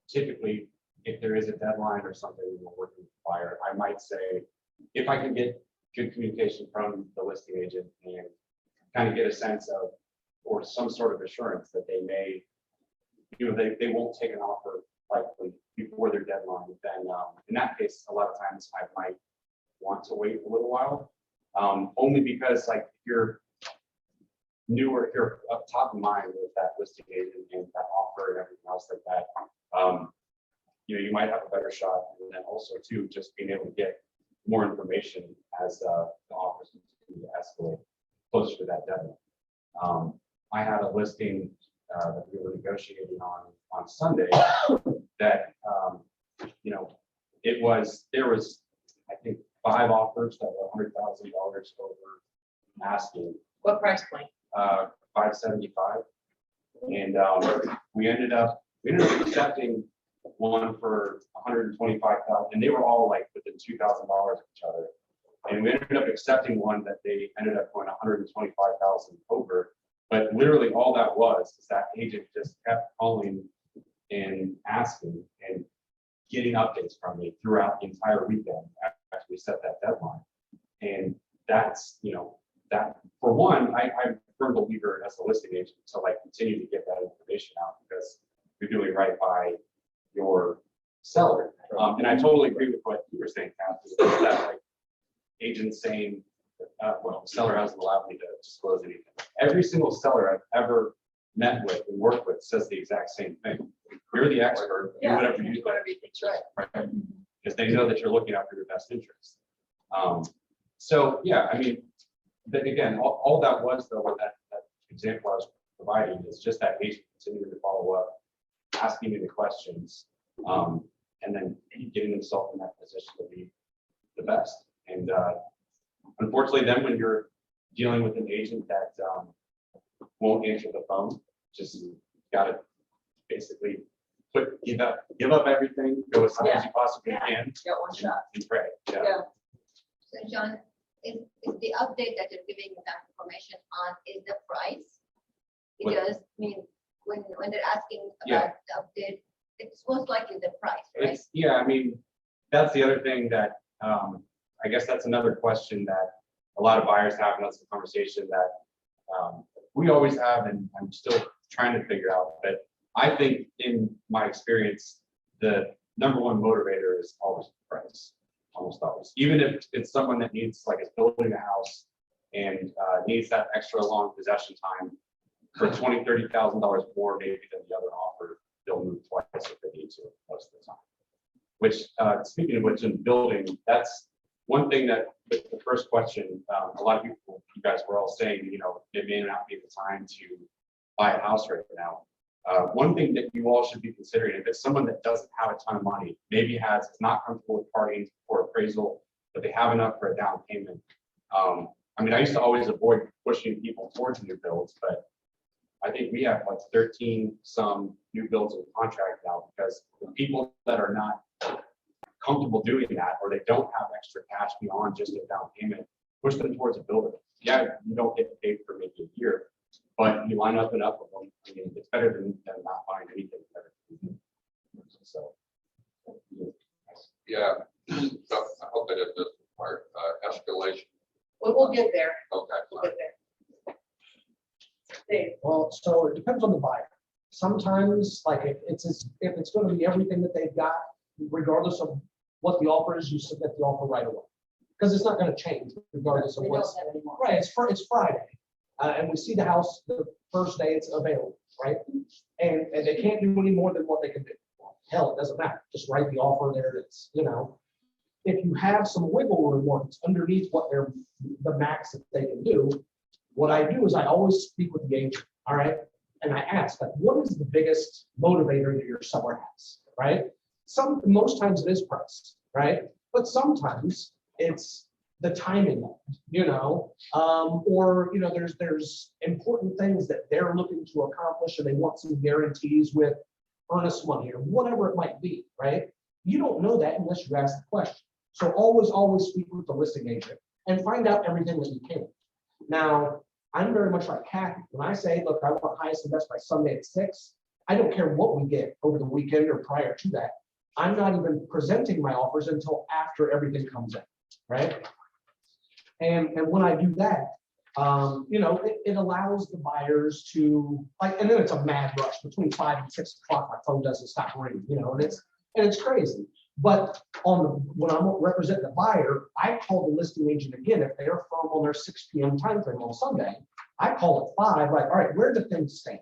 typically, if there is a deadline or something we're working with the buyer, I might say, if I can get good communication from the listing agent and kind of get a sense of, or some sort of assurance that they may, they won't take an offer likely before their deadline, then in that case, a lot of times I might want to wait a little while, only because like if you're newer, if you're up top of mind with that listing agent and that offer and everything else like that, you might have a better shot. And then also too, just being able to get more information as the offers continue to escalate closer to that deadline. I had a listing that we were negotiating on Sunday that, there was, I think, 5 offers that were $100,000 over asking. What price point? 575, and we ended up accepting one for 125,000, and they were all like within $2,000 of each other. And we ended up accepting one that they ended up going 125,000 over. But literally all that was is that agent just kept calling and asking and getting updates from me throughout the entire weekend after we set that deadline. And that's, that for one, I'm a firm believer as a listing agent to like continue to get that information out because you're doing right by your seller. And I totally agree with what you were saying, Kathy, that like agents saying, well, the seller hasn't allowed me to disclose anything. Every single seller I've ever met with and worked with says the exact same thing. You're the expert, do whatever you do. That's right. Right? Because they know that you're looking after your best interest. So yeah, I mean, then again, all that was though, with that example I was providing is just that agent continuing to follow up, asking me the questions, and then getting themselves in that position to be the best. And unfortunately, then when you're dealing with an agent that won't answer the phone, just gotta basically give up everything, go as high as you possibly can, Got one shot. and pray. Yeah. So John, is the update that you're giving that information on is the price? What? Because I mean, when they're asking Yeah. about the update, it's most likely the price, right? Yeah, I mean, that's the other thing that, I guess that's another question that a lot of buyers have, and that's the conversation that we always have, and I'm still trying to figure out. But I think in my experience, the number one motivator is always price, almost always. Even if it's someone that needs, like, is building a house and needs that extra long possession time for $20,000-$30,000 more maybe than the other offer, they'll move twice if they need to most of the time. Which, speaking of which, in building, that's one thing that with the first question, a lot of people, you guys were all saying, you know, it may not be the time to buy a house right now. One thing that you all should be considering, if it's someone that doesn't have a ton of money, maybe is not comfortable with parting for appraisal, but they have enough for a down payment. I mean, I used to always avoid pushing people towards new builds, but I think we have like 13 some new builds in contract now, because the people that are not comfortable doing that, or they don't have extra cash beyond just a down payment, push them towards a builder. Yeah, you don't get paid for maybe a year, but you line up enough of them. I mean, it's better than not buying anything better. So. Yeah, so I hope I did this part, escalation. We'll get there. Okay. We'll get there. Dave, Well, so it depends on the buyer. Sometimes, like, if it's gonna be everything that they've got, regardless of what the offer is, you submit the offer right away. Because it's not gonna change regardless of we don't what's, have any more. right, it's Friday. And we see the house the first day it's available, right? And they can't do any more than what they can do. Hell, it doesn't matter, just write the offer there, it's, you know. If you have some wiggle room or it's underneath what they're, the max that they can do, what I do is I always speak with the agent, all right? And I ask, like, what is the biggest motivator that your seller has, right? Most times it is price, right? But sometimes it's the timing of it, you know, or, you know, there's important things that they're looking to accomplish and they want some guarantees with earnest money or whatever it might be, right? You don't know that unless you ask the question. So always speak with the listing agent and find out everything that you can. Now, I'm very much like Kathy. When I say, look, I want highest and best by Sunday at 6, I don't care what we get over the weekend or prior to that. I'm not even presenting my offers until after everything comes in, right? And when I do that, you know, it allows the buyers to, like, and then it's a mad rush between 5 and 6 o'clock. My phone doesn't stop ringing, you know, and it's crazy. But when I'm representing the buyer, I call the listing agent again if they're firm on their 6 p.m. time frame on Sunday. I call at 5, like, all right, where do things stand?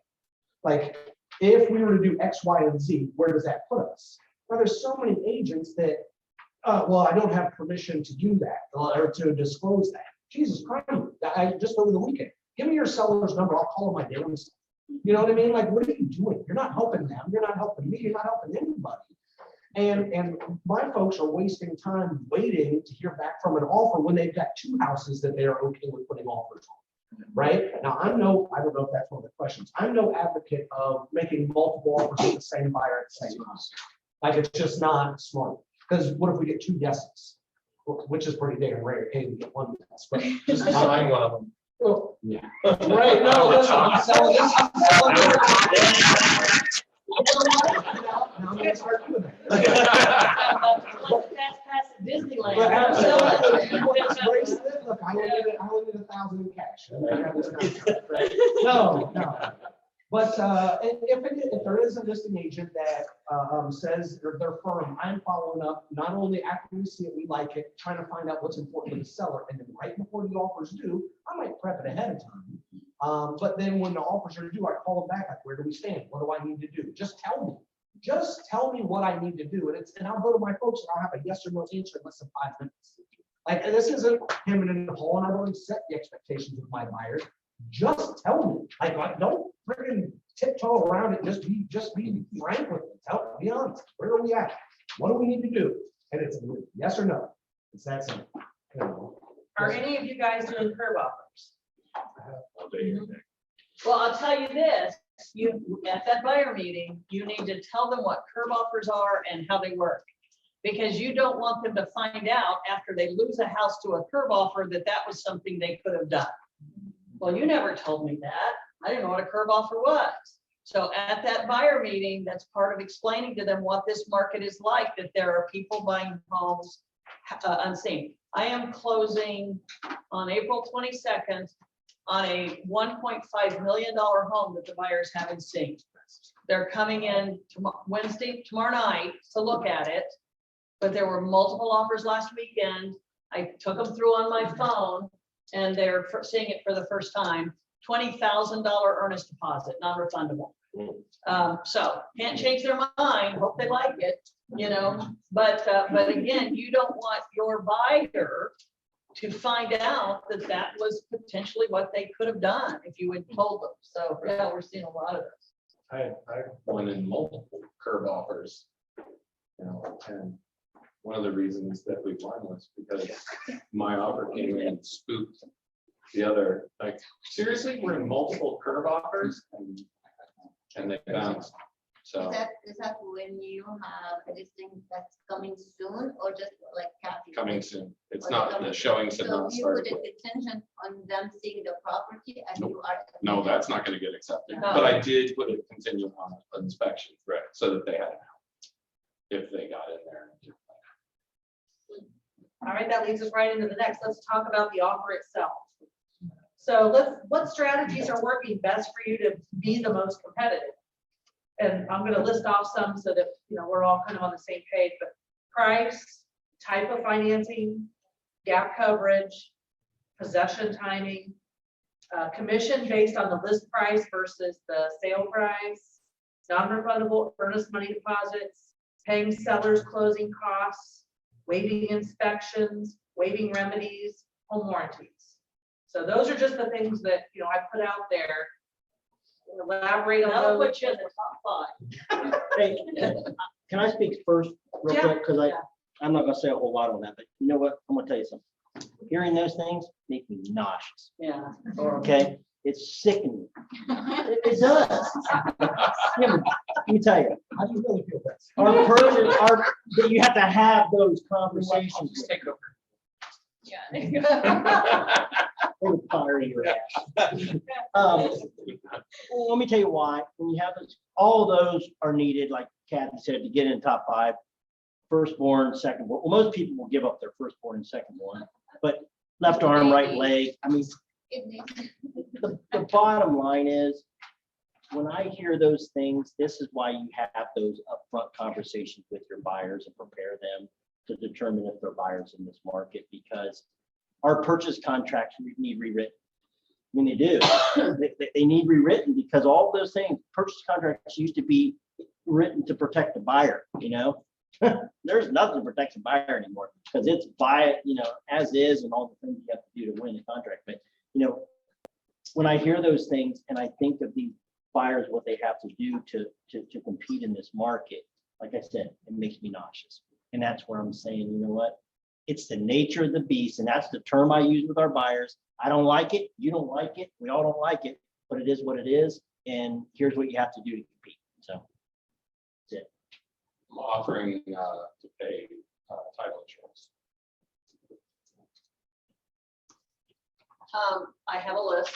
Like, if we were to do X, Y, and Z, where does that put us? Now, there's so many agents that, well, I don't have permission to do that or to disclose that. Jesus Christ, I just over the weekend, give me your seller's number, I'll call them my damn self. You know what I mean? Like, what are you doing? You're not helping them. You're not helping me. You're not helping anybody. And my folks are wasting time waiting to hear back from an offer when they've got 2 houses that they are okay with putting offers on, right? Now, I don't know if that's one of the questions. I'm no advocate of making multiple offers with the same buyer at the same time. Like, it's just not smart. Because what if we get 2 yeses? Which is pretty damn rare. Hey, we get 1 yes, but just Sign one of them. well, yeah. Right, no, listen, I'm selling this. Now I'm gonna start doing that. That's past Disneyland. But absolutely. Look, I only did 1,000 in cash. No. But if there is a listing agent that says they're firm, I'm following up, not only after we see it, we like it, trying to find out what's important to the seller. And then right before the offers due, I might prep it ahead of time. But then when the offers are due, I call them back, like, where do we stand? What do I need to do? Just tell me. Just tell me what I need to do. And I'll go to my folks and I'll have a yes or no answer in less than 5 minutes. Like, and this isn't him in the hole, and I've already set the expectations with my buyers. Just tell me. Like, don't freaking tiptoe around it. Just be frank with me. Be honest. Where are we at? What do we need to do? And it's yes or no. It's that simple. You know. Are any of you guys doing curb offers? Well, I'll tell you this, you, at that buyer meeting, you need to tell them what curb offers are and how they work. Because you don't want them to find out after they lose a house to a curb offer that was something they could have done. Well, you never told me that. I didn't know what a curb offer was. So at that buyer meeting, that's part of explaining to them what this market is like, that there are people buying homes unseen. I am closing on April 22nd on a $1.5 million home that the buyers haven't seen. They're coming in tomorrow night to look at it, but there were multiple offers last weekend. I took them through on my phone and they're seeing it for the first time. $20,000 earnest deposit, non-refundable. So can't change their mind, hope they like it, you know, but again, you don't want your buyer to find out that that was potentially what they could have done if you had told them. So yeah, we're seeing a lot of this. I won in multiple curb offers, you know, and one of the reasons that we won was because my offer came in and spooked the other, like, seriously, we're in multiple curb offers and they bounced. So Is that when you have a listing that's coming soon or just like Kathy? coming soon. It's Or not, coming the showings have So not you started. put a contingent on them seeing the property and Nope. you are. No, that's not gonna get accepted, No. but I did put a contingent on inspection, right, so that they had an out. If they got in there. All right, that leads us right into the next. Let's talk about the offer itself. So what strategies are working best for you to be the most competitive? And I'm gonna list off some so that, you know, we're all kind of on the same page, but price, type of financing, gap coverage, possession timing, commission based on the list price versus the sale price, non-refundable earnest money deposits, paying sellers closing costs, waiving inspections, waiving remedies, home warranties. So those are just the things that, you know, I put out there. Elaborate on That'll those. put you in the top 5. Hey, can I speak first real Yeah. quick? Because Yeah. I'm not gonna say a whole lot on that, but you know what? I'm gonna tell you something. Hearing those things make me nauseous, Yeah. okay? It's sickening. It does. Yeah, let me tell you, How do you really feel this? our person, that you have to have those conversations. Just take it over. Yeah. They would fire your ass. Well, let me tell you why. When you have those, all of those are needed, like Kathy said, to get in top 5. Firstborn, secondborn. Well, most people will give up their firstborn and secondborn, but left arm, right leg. I mean, the bottom line is, when I hear those things, this is why you have those upfront conversations with your buyers and prepare them to determine if they're buyers in this market, because our purchase contracts need rewritten. I mean, they do. They need rewritten because all those things, purchase contracts used to be written to protect the buyer, you know? There's nothing to protect the buyer anymore because it's buy it, you know, as is and all the things you have to do to win the contract. But, you know, when I hear those things and I think of these buyers, what they have to do to compete in this market, like I said, it makes me nauseous. And that's where I'm saying, you know what? It's the nature of the beast. And that's the term I use with our buyers. I don't like it. You don't like it. We all don't like it, but it is what it is. And here's what you have to do to compete. So that's it. I'm offering to pay title insurance. I have a list.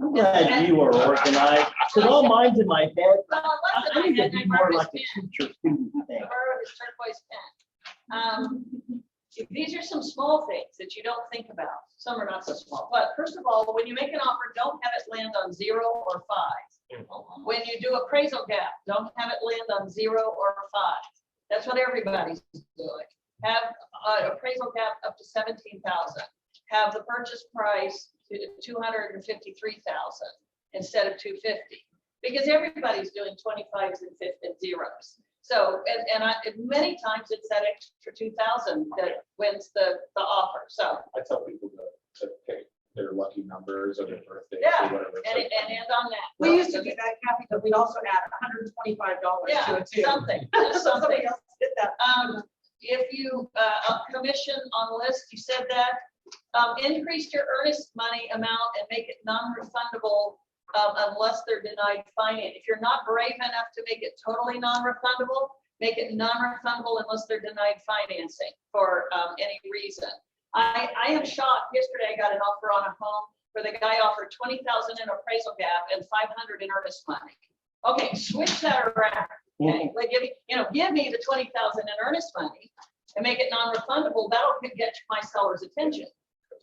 I'm glad you are organized. Because all mine's in my head. Well, it I need wasn't to my be head. I more borrowed like this a teacher student thing. I borrowed this turquoise pen. These are some small things that you don't think about. Some are not so small. But first of all, when you make an offer, don't have it land on 0 or 5. When you do appraisal gap, don't have it land on 0 or 5. That's what everybody's doing. Have appraisal gap up to 17,000. Have the purchase price to 253,000 instead of 250, because everybody's doing 25s and 50s and zeros. So, and many times it's that extra 2,000 that wins the offer. So, I tell people to pick their lucky numbers or their birthday Yeah, or whatever. and end on that. We used to do that, Kathy, but we'd also add $125 to Yeah, it too. something, just something. Somebody else did that. If you, commission on list, you said that, increase your earnest money amount and make it non-refundable unless they're denied finance. If you're not brave enough to make it totally non-refundable, make it non-refundable unless they're denied financing for any reason. I am shocked. Yesterday I got an offer on a home where the guy offered 20,000 in appraisal gap and 500 in earnest money. Okay, switch that around. Okay, like give me the 20,000 in earnest money and make it non-refundable. That'll get my seller's attention.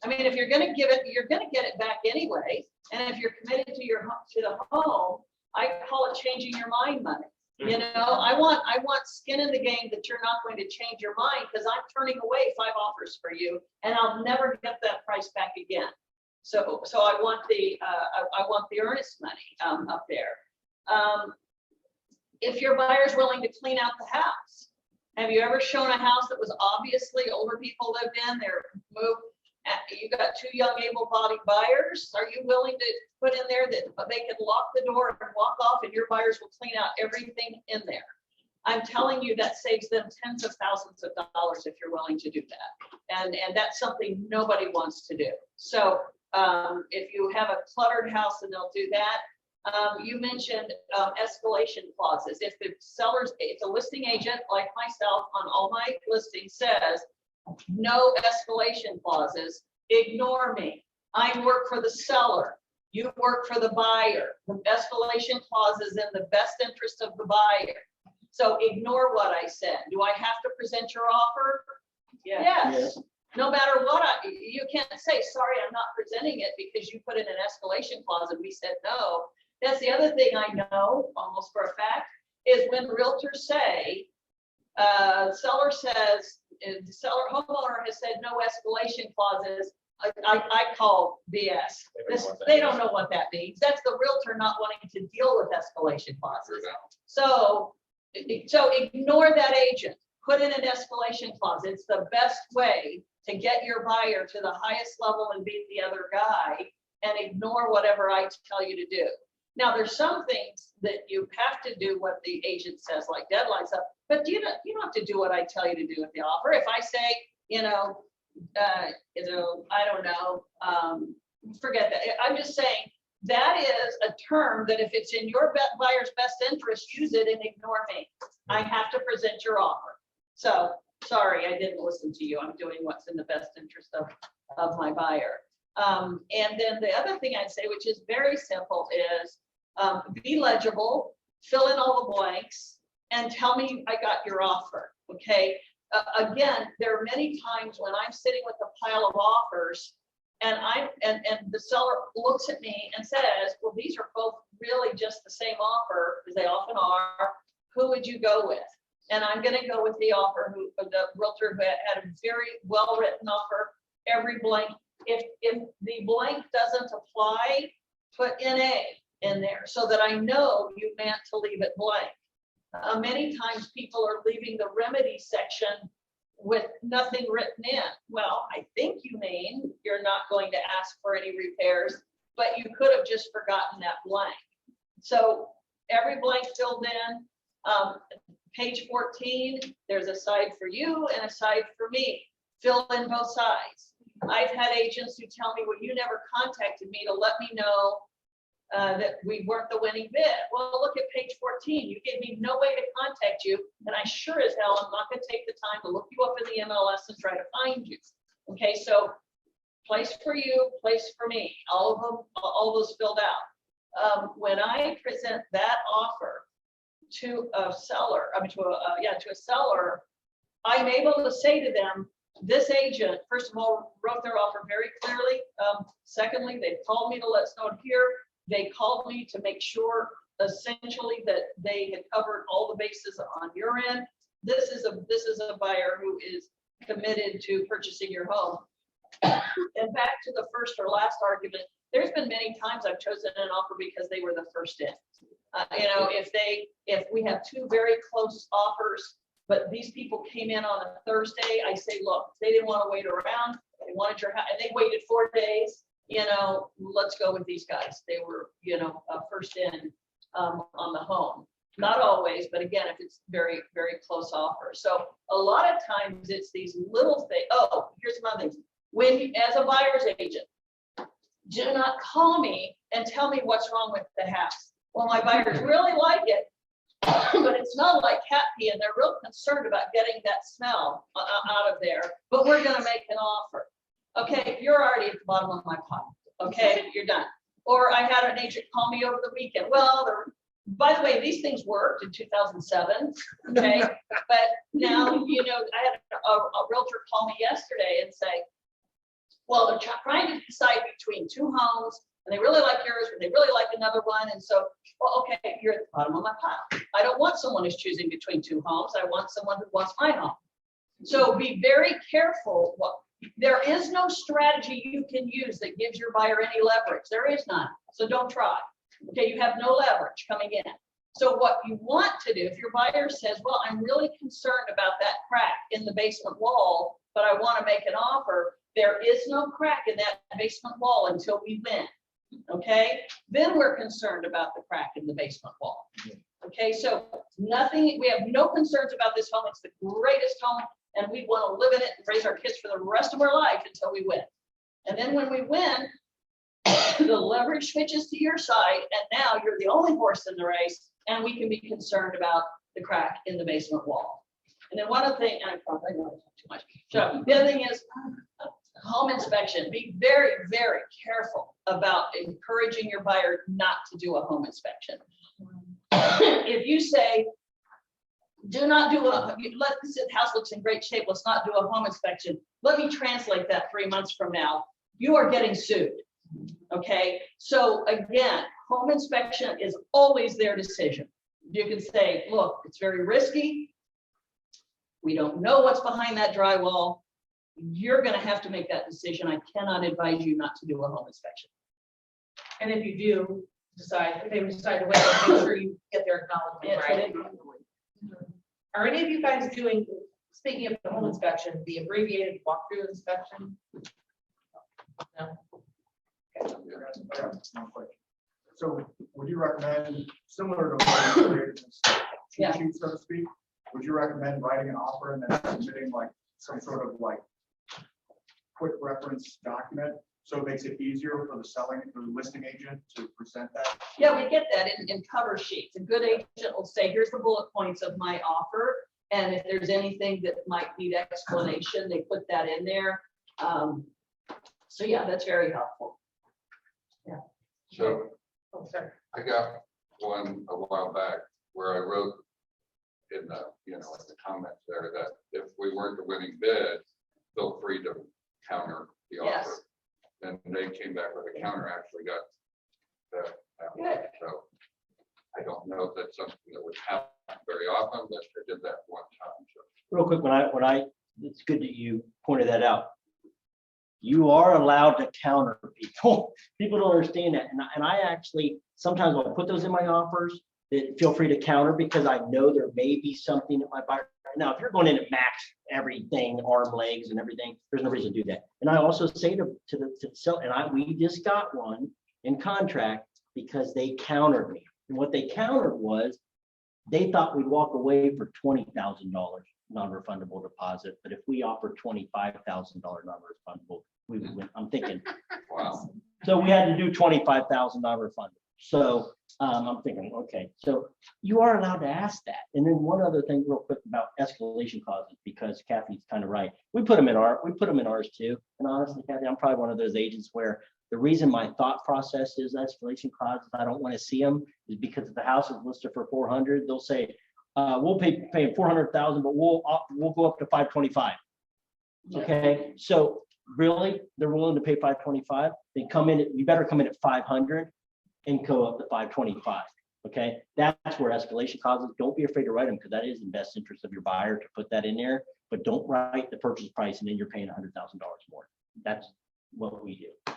I mean, if you're going to give it, you're going to get it back anyway. And if you're committed to the home, I call it changing your mind money. You know, I want skin in the game that you're not going to change your mind, because I'm turning away 5 offers for you, and I'll never get that price back again. So I want the earnest money up there. If your buyer's willing to clean out the house, have you ever shown a house that was obviously older people lived in? They're moved. You got 2 young able-bodied buyers. Are you willing to put in there that they can lock the door and walk off, and your buyers will clean out everything in there? I'm telling you, that saves them tens of thousands of dollars if you're willing to do that. And that's something nobody wants to do. So if you have a cluttered house, and they'll do that. You mentioned escalation clauses. If the listing agent like myself on all my listings says no escalation clauses, ignore me. I work for the seller. You work for the buyer. The escalation clause is in the best interest of the buyer. So ignore what I said. Do I have to present your offer? Yes. No matter what, you can't say, sorry, I'm not presenting it because you put in an escalation clause and we said no. That's the other thing I know almost for a fact is when realtors say, seller says, the homeowner has said no escalation clauses, I call BS. They don't know what that means. That's the realtor not wanting to deal with escalation clauses. So ignore that agent. Put in an escalation clause. It's the best way to get your buyer to the highest level and beat the other guy, and ignore whatever I tell you to do. Now, there's some things that you have to do what the agent says, like deadlines up, but you don't have to do what I tell you to do with the offer. If I say, I don't know, forget that. I'm just saying that is a term that if it's in your buyer's best interest, use it and ignore me. I have to present your offer. So sorry, I didn't listen to you. I'm doing what's in the best interest of my buyer. And then the other thing I'd say, which is very simple, is be legible, fill in all the blanks, and tell me I got your offer. Okay. Again, there are many times when I'm sitting with a pile of offers, and the seller looks at me and says, well, these are both really just the same offer, as they often are. Who would you go with? And I'm going to go with the realtor who had a very well-written offer, every blank. If the blank doesn't apply, put NA in there so that I know you meant to leave it blank. Many times people are leaving the remedy section with nothing written in. Well, I think you mean you're not going to ask for any repairs, but you could have just forgotten that blank. So every blank filled in. Page 14, there's a side for you and a side for me. Fill in both sides. I've had agents who tell me, well, you never contacted me to let me know that we weren't the winning bid. Well, look at page 14. You gave me no way to contact you, and I sure as hell am not going to take the time to look you up in the MLS and try to find you. Okay, so place for you, place for me. All of them, all those filled out. When I present that offer to a seller, to a seller, I'm able to say to them, this agent, first of all, wrote their offer very clearly. Secondly, they called me to let us know here. They called me to make sure, essentially, that they had covered all the bases on your end. This is a buyer who is committed to purchasing your home. And back to the first or last argument, there's been many times I've chosen an offer because they were the first in. If we have 2 very close offers, but these people came in on a Thursday, I say, look, they didn't want to wait around. They wanted your house, and they waited 4 days. Let's go with these guys. They were, first in on the home. Not always, but again, if it's very, very close offer. So a lot of times it's these little things. Oh, here's another thing. When you, as a buyer's agent, do not call me and tell me what's wrong with the house. Well, my buyers really like it, but it's not like cat pee, and they're real concerned about getting that smell out of there, but we're going to make an offer. Okay, you're already at the bottom of my pile. Okay, you're done. Or I had an agent call me over the weekend. Well, by the way, these things worked in 2007, okay? But now, I had a realtor call me yesterday and say, well, they're trying to decide between two homes, and they really like yours, or they really like another one, and so, well, okay, you're at the bottom of my pile. I don't want someone who's choosing between two homes. I want someone who wants my home. So be very careful. There is no strategy you can use that gives your buyer any leverage. There is none. So don't try. Okay, you have no leverage coming in. So what you want to do, if your buyer says, well, I'm really concerned about that crack in the basement wall, but I want to make an offer, there is no crack in that basement wall until we win. Okay, then we're concerned about the crack in the basement wall. Okay, so we have no concerns about this home. It's the greatest home, and we want to live in it and raise our kids for the rest of our life until we win. And then when we win, the leverage switches to your side, and now you're the only horse in the race, and we can be concerned about the crack in the basement wall. And then one other thing, and I probably know too much. So the other thing is home inspection. Be very, very careful about encouraging your buyer not to do a home inspection. If you say, do not do this house looks in great shape, let's not do a home inspection. Let me translate that 3 months from now. You are getting sued. Okay, so again, home inspection is always their decision. You can say, look, it's very risky. We don't know what's behind that drywall. You're going to have to make that decision. I cannot advise you not to do a home inspection. And if you do decide, if they decide to wait, make sure you get their acknowledgement, right? Are any of you guys doing, speaking of the home inspection, the abbreviated walkthrough inspection? No? So would you recommend, similar to what you created this cheat Yeah. sheet, so to speak, would you recommend writing an offer and then submitting like some sort of like quick reference document? So it makes it easier for the listing agent to present that? Yeah, we get that in cover sheets. A good agent will say, here's the bullet points of my offer. And if there's anything that might need explanation, they put that in there. So yeah, that's very helpful. Yeah. So Oh, sorry. I got one a while back where I wrote in the, in the comments there that if we weren't the winning bid, feel free to counter the Yes. offer. And they came back with a counter, actually got that. Good. So I don't know if that's something that would happen very often, but I did that one time. So. Real quick, it's good that you pointed that out. You are allowed to counter people. People don't understand that. And I actually, sometimes I'll put those in my offers that feel free to counter because I know there may be something that my buyer. Now, if you're going in at max everything, arm, legs, and everything, there's no reason to do that. And I also say to the seller, and we just got one in contract because they countered me. And what they countered was they thought we'd walk away for $20,000 non-refundable deposit, but if we offer $25,000 non-refundable, we would win. I'm thinking, Wow. so we had to do $25,000 refundable. So I'm thinking, okay, so you are allowed to ask that. And then one other thing real quick about escalation clauses, because Kathy's kind of right. We put them in ours too. And honestly, Kathy, I'm probably one of those agents where the reason my thought process is escalation clauses, I don't want to see them, is because if the house is listed for 400, they'll say, we'll pay 400,000, but we'll go up to 525. Okay, so really, they're willing to pay 525. They come in, you better come in at 500 and go up to 525. Okay, that's where escalation clauses. Don't be afraid to write them because that is in best interest of your buyer to put that in there. But don't write the purchase price and then you're paying $100,000 more. That's what we do.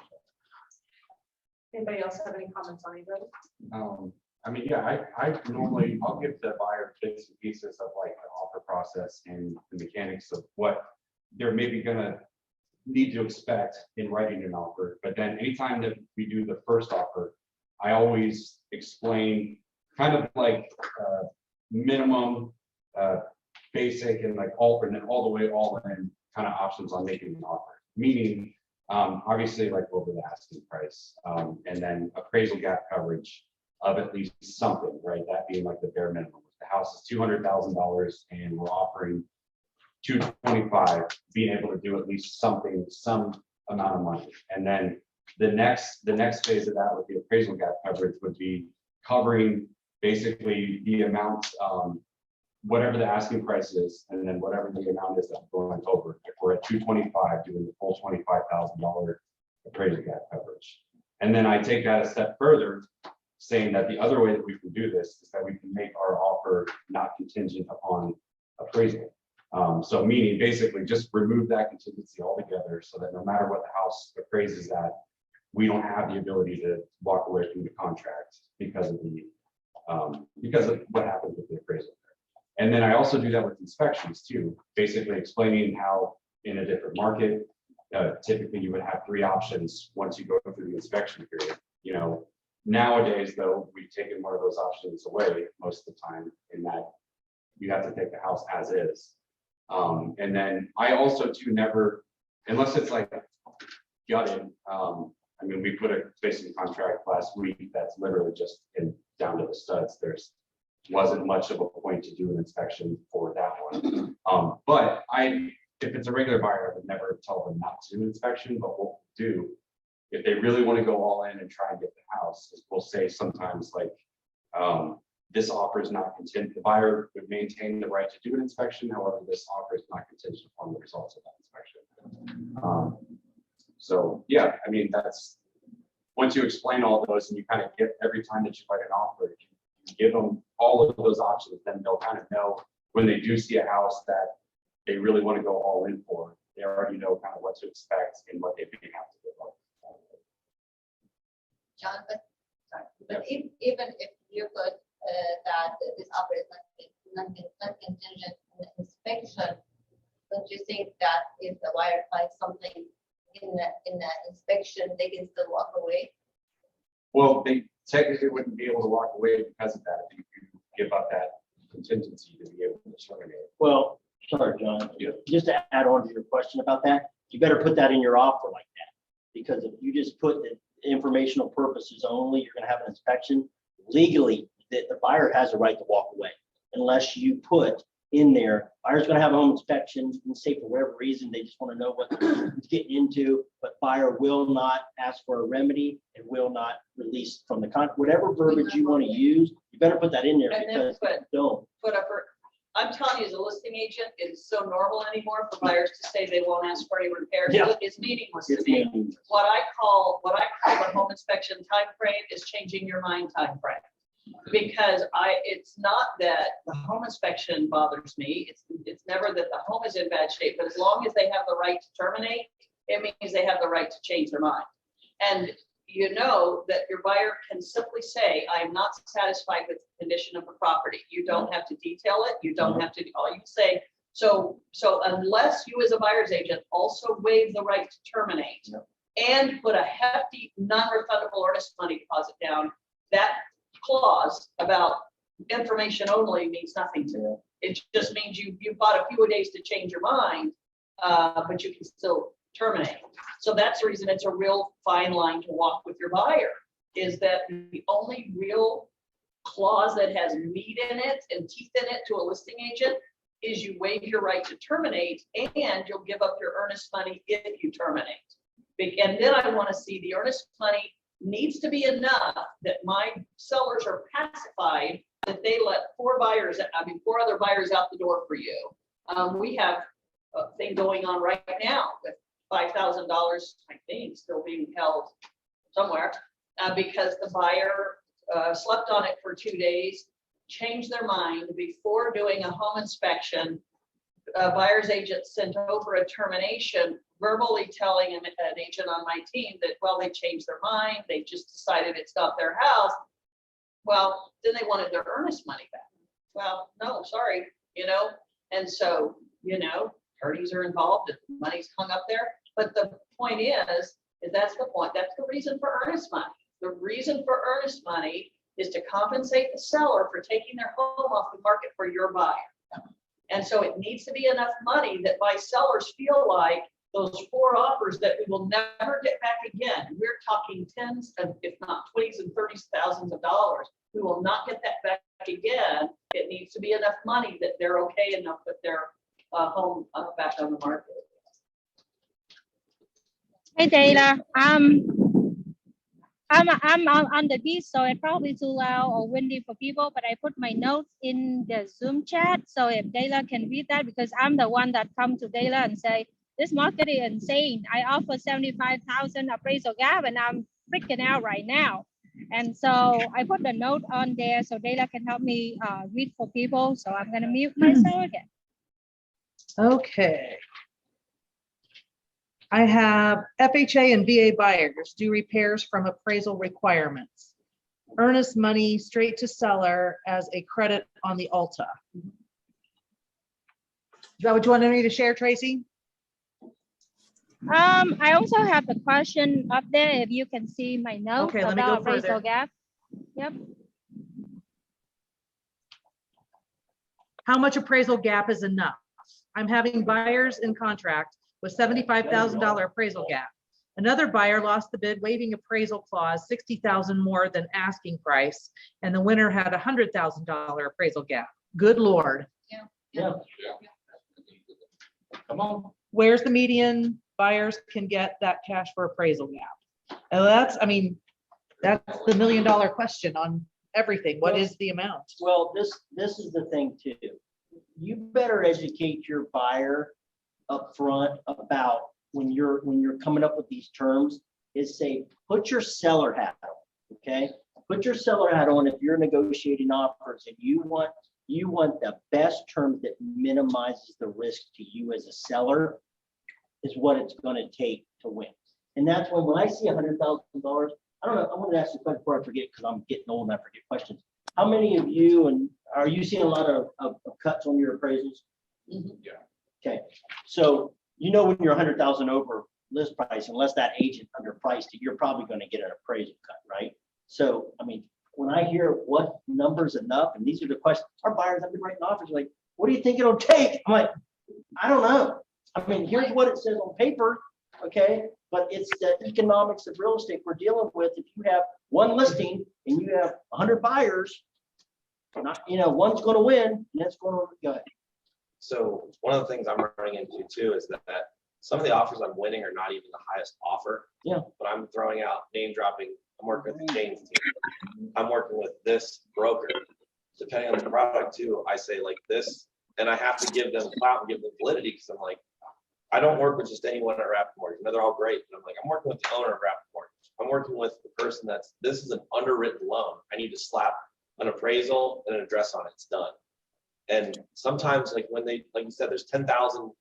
Anybody else have any comments on either? I mean, yeah, I'll give the buyer bits and pieces of like the offer process and the mechanics of what they're maybe gonna need to expect in writing an offer. But then anytime that we do the first offer, I always explain kind of like minimum, basic, and like alternate, all the way all in kind of options on making an offer. Meaning, obviously, like over the asking price, and then appraisal gap coverage of at least something, right? That being like the bare minimum. If the house is $200,000 and we're offering $225,000, being able to do at least something, some amount of money. And then The next phase of that with the appraisal gap coverage would be covering basically the amount, whatever the asking price is, and then whatever the amount is that we're going over. If we're at 225, doing the full $25,000 appraisal gap coverage. And then I take that a step further, saying that the other way that we can do this is that we can make our offer not contingent upon appraisal. So meaning basically just remove that contingency altogether so that no matter what the house appraises at, we don't have the ability to walk away from the contract because of what happens with the appraisal. And then I also do that with inspections too, basically explaining how in a different market, typically you would have 3 options once you go through the inspection period. You know, nowadays though, we've taken one of those options away most of the time, in that you have to take the house as is. And then I also too never, unless it's like gutted, I mean, we put a spacing contract last week that's literally just down to the studs. Wasn't much of a point to do an inspection for that one. But if it's a regular buyer, I would never tell them not to do an inspection, but what we'll do, if they really want to go all in and try and get the house, is we'll say sometimes like, this offer is not contingent. The buyer would maintain the right to do an inspection. However, this offer is not contingent upon the results of that inspection. So yeah, I mean, that's, once you explain all those and you kind of get, every time that you write an offer, you give them all of those options, then they'll kind of know when they do see a house that they really want to go all in for, they already know kind of what to expect and what they may have to give up. John, but even if you put that this offer is not contingent on the inspection, don't you think that if the buyer finds something in the inspection, they can still walk away? Well, they technically wouldn't be able to walk away because of that if you give up that contingency to be able to terminate. Well, sorry, John. Yeah. Just to add on to your question about that, you better put that in your offer like that. Because if you just put the informational purposes only, you're going to have an inspection. Legally, the buyer has a right to walk away unless you put in there, buyer's going to have a home inspection and say for whatever reason, they just want to know what they're getting into, but buyer will not ask for a remedy and will not release from the contract. Whatever verbiage you want to use, you better put that in there, And then because don't. I'm telling you, as a listing agent, it's so normal anymore for buyers to say they won't ask for any repairs. Yeah. It's meaningless to It's me. meaningless. What I call the home inspection time frame is changing your mind time frame. Because it's not that the home inspection bothers me. It's never that the home is in bad shape, but as long as they have the right to terminate, it means they have the right to change their mind. And you know that your buyer can simply say, I am not satisfied with the condition of the property. You don't have to detail it. You don't have to, all you can say. So unless you as a buyer's agent also waive the right to terminate and put a hefty non-refundable earnest money deposit down, that clause about information only means nothing to me. It just means you've got a few days to change your mind, but you can still terminate. So that's the reason it's a real fine line to walk with your buyer, is that the only real clause that has meat in it and teeth in it to a listing agent is you waive your right to terminate and you'll give up your earnest money if you terminate. And then I want to see the earnest money needs to be enough that my sellers are pacified that they let four other buyers out the door for you. We have a thing going on right now with $5,000, I think, still being held somewhere because the buyer slept on it for 2 days, changed their mind before doing a home inspection. Buyer's agent sent over a termination, verbally telling an agent on my team that, well, they changed their mind. They just decided it's not their house. Well, then they wanted their earnest money back. Well, no, sorry, and so, parties are involved and money's hung up there. But the point is that's the point. That's the reason for earnest money. The reason for earnest money is to compensate the seller for taking their home off the market for your buyer. And so it needs to be enough money that my sellers feel like those four offers that we will never get back again. We're talking tens of, if not 20s and 30s thousands of dollars. We will not get that back again. It needs to be enough money that they're okay enough with their home back on the market. Hey, Taylor. I'm on the beach, so it's probably too loud or windy for people, but I put my notes in the Zoom chat. So if Dayla can read that, because I'm the one that come to Dayla and say, this market is insane. I offer 75,000 appraisal gap and I'm freaking out right now. And so I put the note on there so Dayla can help me read for people. So I'm gonna mute myself again. Okay. I have FHA and VA buyers do repairs from appraisal requirements. Earnest money straight to seller as a credit on the Alta. Is that what you wanted me to share, Tracy? I also have the question up there, if you can see my notes Okay, let me go about appraisal further. gap. Yep. How much appraisal gap is enough? I'm having buyers in contract with $75,000 appraisal gap. Another buyer lost the bid, waiving appraisal clause, 60,000 more than asking price, and the winner had a $100,000 appraisal gap. Good Lord. Yeah. Come on. Where's the median buyers can get that cash for appraisal gap? And that's, I mean, that's the $1 million question on everything. What is the amount? Well, this is the thing too. You better educate your buyer up front about when you're coming up with these terms, is say, put your seller hat on, okay? Put your seller hat on if you're negotiating offers and you want the best terms that minimizes the risk to you as a seller, is what it's going to take to win. And that's when I see $100,000, I don't know, I want to ask you a question before I forget, because I'm getting old and I forget questions. How many of you, and are you seeing a lot of cuts on your appraisals? Yeah. Okay, so you know when you're 100,000 over list price, unless that agent underpriced it, you're probably going to get an appraisal cut, right? So, I mean, when I hear what number's enough, and these are the questions, our buyers have been writing offers like, what do you think it'll take? I'm like, I don't know. I mean, here's what it says on paper, okay? But it's the economics of real estate we're dealing with. If you have one listing and you have 100 buyers, not, one's going to win, and that's going to go ahead. So one of the things I'm running into too is that some of the offers I'm winning are not even the highest offer. Yeah. But I'm throwing out name dropping. I'm working with the James team. I'm working with this broker. Depending on the product too, I say like this, and I have to give them clout and give them validity, because I'm like, I don't work with just anyone at Rapid Mortgage. They're all great. And I'm like, I'm working with the owner of Rapid Mortgage. I'm working with the person this is an underwritten loan. I need to slap an appraisal and an address on it. It's done. And sometimes, like when like you said, there's 10,000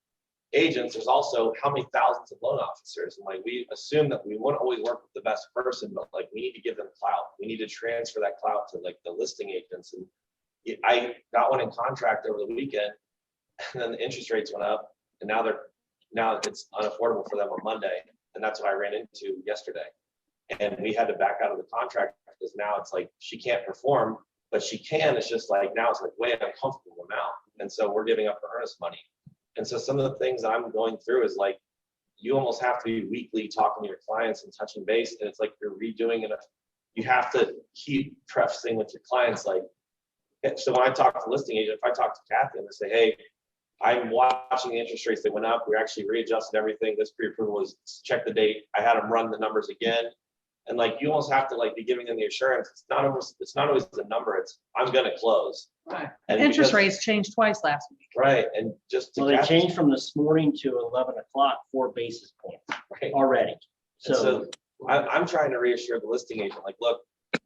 agents, there's also how many thousands of loan officers. And like, we assume that we won't always work with the best person, but like, we need to give them clout. We need to transfer that clout to like the listing agents. And I got one in contract over the weekend, and then the interest rates went up, and now it's unaffordable for them on Monday. And that's what I ran into yesterday. And we had to back out of the contract because now it's like, she can't perform, but she can. It's just like, now it's like way uncomfortable now. And so we're giving up the earnest money. And so some of the things I'm going through is like, you almost have to be weekly talking to your clients and touching base. And it's like you're redoing it. You have to keep prefacing with your clients. Like, so when I talk to the listing agent, if I talk to Kathy and they say, hey, I'm watching the interest rates that went up. We actually readjusted everything. This pre-approval was check the date. I had them run the numbers again. And like, you almost have to like be giving them the assurance. It's not always the number. It's I'm going to close. Right. And interest rates changed twice last week. Right. And just Well, they changed from this morning to 11 o'clock, 4 basis points right. already. So I'm trying to reassure the listing agent, like, look,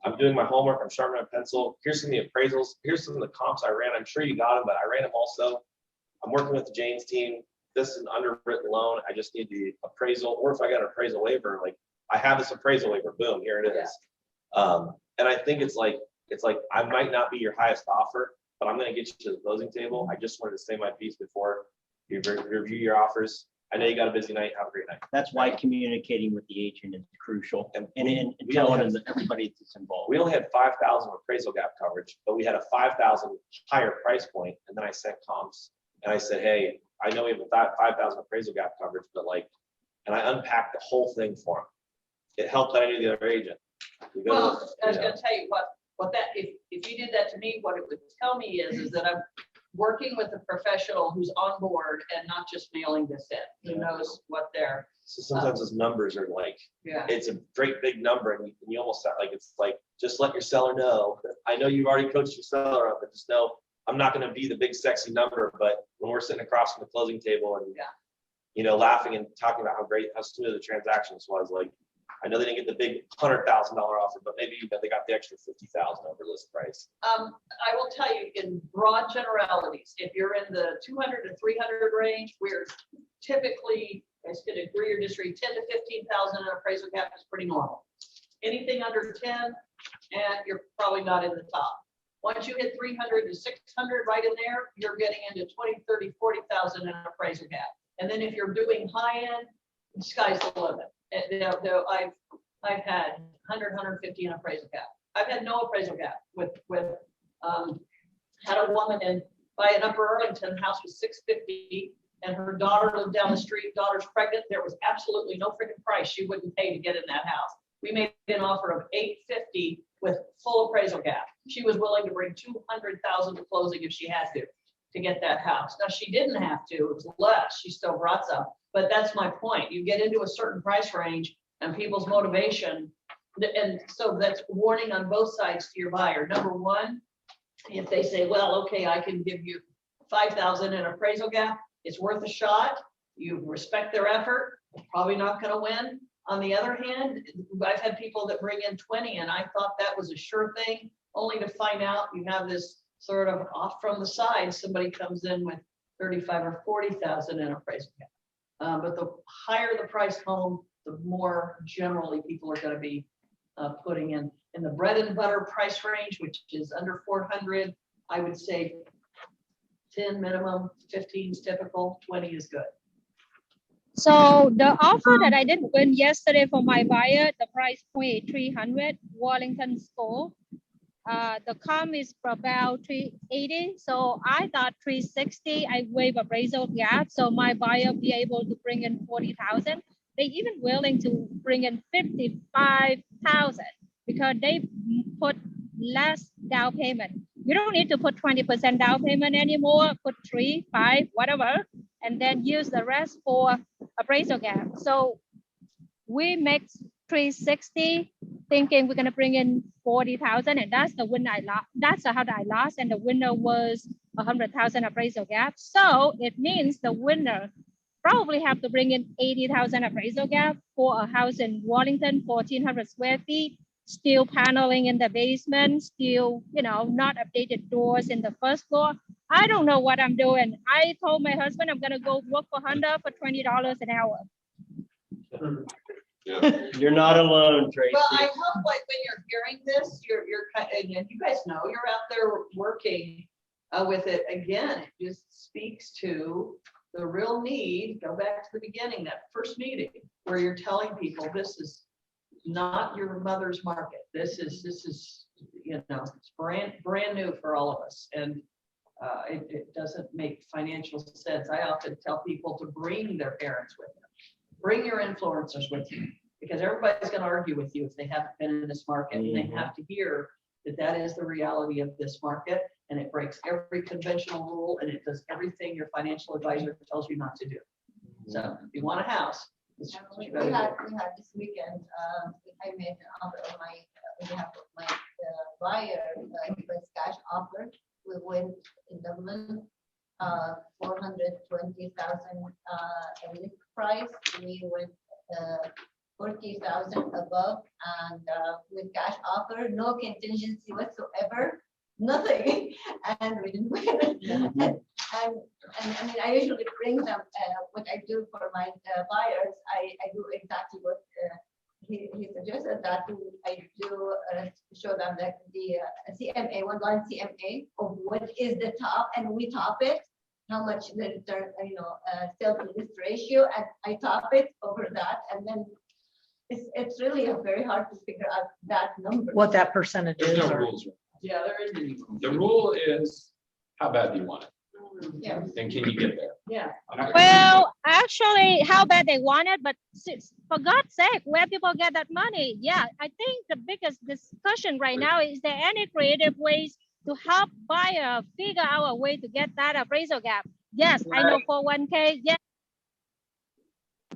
I'm doing my homework. I'm sharpening my pencil. Here's some of the appraisals. Here's some of the comps I ran. I'm sure you got them, but I ran them also. I'm working with the James team. This is an underwritten loan. I just need the appraisal, or if I got an appraisal waiver, like I have this appraisal waiver, boom, here it is. And I think it's like I might not be your highest offer, but I'm going to get you to the closing table. I just wanted to say my piece before you review your offers. I know you got a busy night. Have a great night. That's why communicating with the agent is crucial, and telling everybody that's involved. We only had 5,000 appraisal gap coverage, but we had a 5,000 higher price point. And then I sent comps and I said, hey, I know we have a 5,000 appraisal gap coverage, but like, and I unpacked the whole thing for him. It helped that I knew the other agent. Well, I was going to tell you what that, if you did that to me, what it would tell me is that working with a professional who's on board and not just mailing this in, who knows what they're, So sometimes those numbers are like, yeah. it's a great big number and you almost sound like, it's like, just let your seller know. I know you've already coached your seller up, but just know, I'm not gonna be the big sexy number, but when we're sitting across from the closing table and, Yeah. you know, laughing and talking about how smooth the transactions was, like, I know they didn't get the big $100,000 offer, but maybe they got the extra 50,000 over list price. I will tell you in broad generalities, if you're in the 200 to 300 range, we're typically, I could agree or disagree, 10 to 15,000 in appraisal gap is pretty normal. Anything under 10, and you're probably not in the top. Once you hit 300 to 600 right in there, you're getting into 20, 30, 40,000 in appraisal gap. And then if you're doing high end, the sky's the limit. And, you know, I've had 100, 150 in appraisal gap. I've had no appraisal gap had a woman by an Upper Arlington, house was 650 and her daughter lived down the street, daughter's pregnant. There was absolutely no freaking price she wouldn't pay to get in that house. We made an offer of 850 with full appraisal gap. She was willing to bring 200,000 to closing if she had to get that house. Now she didn't have to, it was less, she still brought some, but that's my point. You get into a certain price range and people's motivation, and so that's warning on both sides to your buyer. Number one, if they say, well, okay, I can give you 5,000 in appraisal gap, it's worth a shot. You respect their effort, probably not gonna win. On the other hand, I've had people that bring in 20 and I thought that was a sure thing, only to find out you have this sort of off from the side, somebody comes in with 35 or 40,000 in appraisal gap. But the higher the price home, the more generally people are gonna be putting in the bread and butter price range, which is under 400, I would say 10 minimum, 15 is typical, 20 is good. So the offer that I did win yesterday for my buyer, the price point 300 Wallington School. The comp is about 380. So I thought 360. I waive appraisal gap, so my buyer be able to bring in 40,000. They even willing to bring in 55,000 because they put less down payment. You don't need to put 20% down payment anymore. Put 3, 5, whatever, and then use the rest for appraisal gap. So we make 360, thinking we're gonna bring in 40,000, and that's the win I lost. That's how I lost, and the winner was 100,000 appraisal gap. So it means the winner probably have to bring in 80,000 appraisal gap for a house in Wallington, 1,400 square feet. Still paneling in the basement, still, you know, not updated doors in the first floor. I don't know what I'm doing. I told my husband I'm gonna go work for Honda for $20 an hour. Yeah. You're not alone, Tracy. Well, I hope like when you're hearing this, you're and you guys know you're out there working with it. Again, it just speaks to the real need. Go back to the beginning, that first meeting where you're telling people this is not your mother's market. This is you know, it's brand new for all of us, and it doesn't make financial sense. I often tell people to bring their parents with them, bring your influencers with you, because everybody's going to argue with you if they haven't been in this market, and they have to hear that that is the reality of this market, and it breaks every conventional rule, and it does everything your financial advisor tells you not to do. So if you want a house, We had this weekend, I made an offer on behalf of my buyer, it was cash offer. We went in Dublin, 420,000 list price. We went 40,000 above, and with cash offer, no contingency whatsoever, nothing, and we didn't win. And I mean, I usually bring them, what I do for my buyers, I do exactly what he suggested, that I do show them the CMA, one line CMA of what is the top, and we top it, how much the return, sales to list ratio, and I top it over that, and then it's really very hard to figure out that number. What that percentage There's is. no or- rules. yeah, there is any. The rule is, how bad do you want it? Yeah, And can you get there? yeah. Well, actually, how bad they want it, but for God's sake, where people get that money? Yeah, I think the biggest discussion right now is there any creative ways to help buyer figure out a way to get that appraisal gap. Yes, I know 401k. Yes,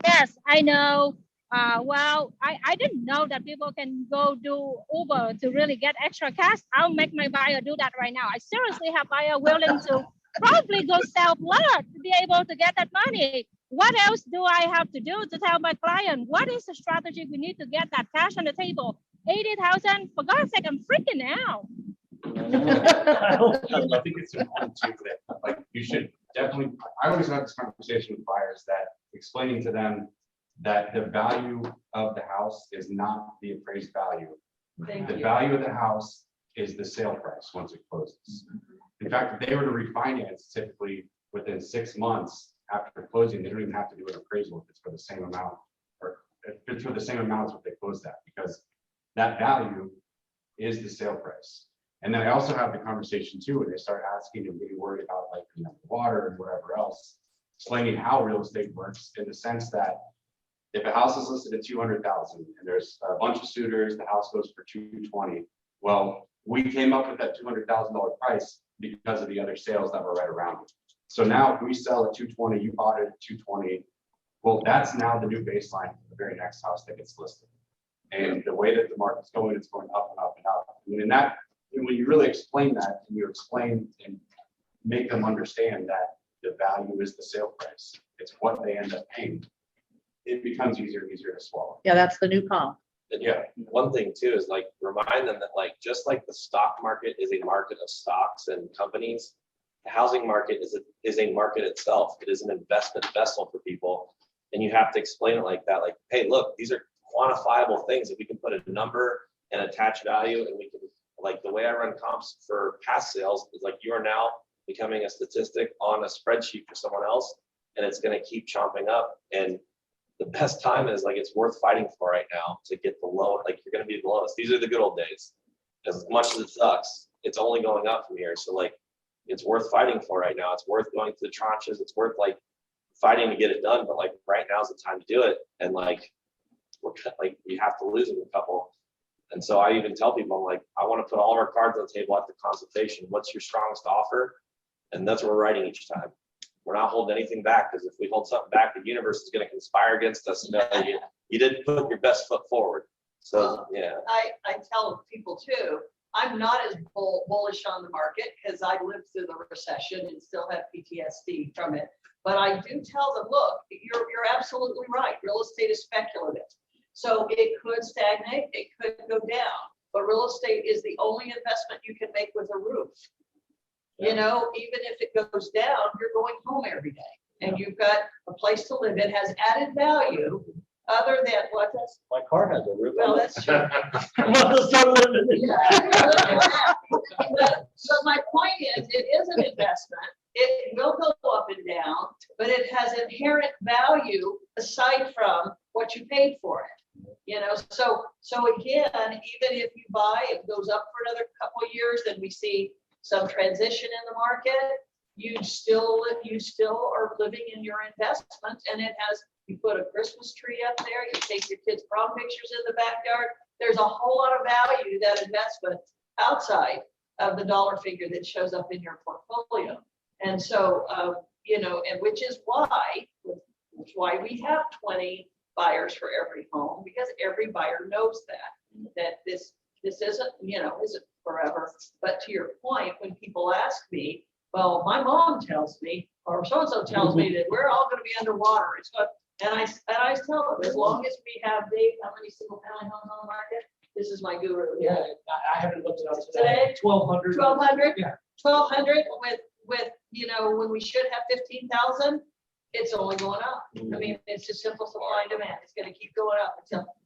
yes, I know. Well, I didn't know that people can go do Uber to really get extra cash. I'll make my buyer do that right now. I seriously have buyer willing to probably go sell blood to be able to get that money. What else do I have to do to tell my client what is the strategy we need to get that cash on the table? 80,000, for God's sake, I'm freaking out. I think it's important too that, like, you should definitely, I always have this conversation with buyers that explaining to them that the value of the house is not the appraised value. The value of the house is the sale price once it closes. In fact, if they were to refinance typically within 6 months after closing, they don't even have to do an appraisal if it's for the same amount, or if it's for the same amount as what they closed at, because that value is the sale price. And then I also have the conversation too, when they start asking and getting worried about, like, you know, water and whatever else, explaining how real estate works in the sense that if a house is listed at 200,000 and there's a bunch of suitors, the house goes for 220. Well, we came up with that $200,000 price because of the other sales that were right around it. So now if we sell at 220, you bought it at 220. Well, that's now the new baseline for the very next house that gets listed. And the way that the market's going, it's going up and up and up. I mean, and that, when you really explain that, and you explain and make them understand that the value is the sale price, it's what they end up paying, it becomes easier and easier to swallow. Yeah, that's the new comp. And yeah, one thing too is like remind them that like just like the stock market is a market of stocks and companies, the housing market is a market itself. It is an investment vessel for people, and you have to explain it like that. Like, hey, look, these are quantifiable things. If we can put a number and attach value, and we can, like the way I run comps for past sales is like you are now becoming a statistic on a spreadsheet for someone else, and it's going to keep chomping up. And the best time is like it's worth fighting for right now to get the low. Like you're going to be the lowest. These are the good old days. As much as it sucks, it's only going up from here. So like it's worth fighting for right now. It's worth going to the tranches. It's worth like fighting to get it done. But like right now is the time to do it. And like we're like you have to lose a couple. And so I even tell people, I'm like, I want to put all of our cards on the table at the consultation. What's your strongest offer? And that's what we're writing each time. We're not holding anything back, because if we hold something back, the universe is going to conspire against us. You didn't put your best foot forward. So yeah. I tell people too, I'm not as bullish on the market because I lived through the recession and still have PTSD from it. But I do tell them, look, you're absolutely right. Real estate is speculative. So it could stagnate, it could go down, but real estate is the only investment you can make with a roof. You know, even if it goes down, you're going home every day and you've got a place to live. It has added value other than what that's. My car has a roof. Well, that's true. So my point is, it is an investment. It will go up and down, but it has inherent value aside from what you paid for it. You know, so again, even if you buy, it goes up for another couple of years, then we see some transition in the market, you still are living in your investment, and it has, you put a Christmas tree up there, you take your kids' prom pictures in the backyard, there's a whole lot of value to that investment outside of the dollar figure that shows up in your portfolio. And so, you know, and which is why we have 20 buyers for every home, because every buyer knows that this isn't, you know, isn't forever. But to your point, when people ask me, well, my mom tells me, or so-and-so tells me that we're all going to be underwater. It's what, and I tell them, as long as we have, Dave, how many single family homes on the market? This is my guru. Yeah, I haven't looked it up today. 1,200. 1,200? Yeah. 1,200 with, you know, when we should have 15,000, it's only going up. I mean, it's just simple supply and demand. It's going to keep going up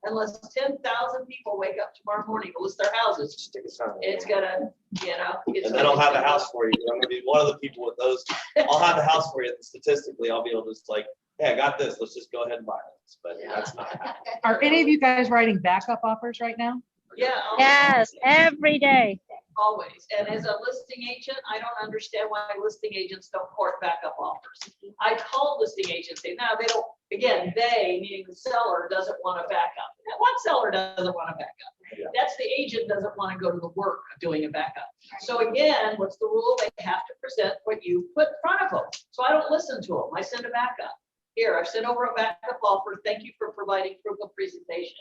unless 10,000 people wake up tomorrow morning to list their houses. It's gonna, you know. And then I'll have a house for you. I'm gonna be one of the people with those. I'll have a house for you. And statistically, I'll be able to just like, hey, I got this. Let's just go ahead and buy this. But that's not happening. Are any of you guys writing backup offers right now? Yeah. Yes, every day. Always. And as a listing agent, I don't understand why listing agents don't court backup offers. I call listing agents, say, no, they don't, again, they, meaning the seller, doesn't want to back up. What seller doesn't want to back up? That's the agent doesn't want to go to the work of doing a backup. So again, what's the rule? They have to present what you put in front of them. So I don't listen to them. I send a backup. Here, I've sent over a backup offer. Thank you for providing proof of presentation.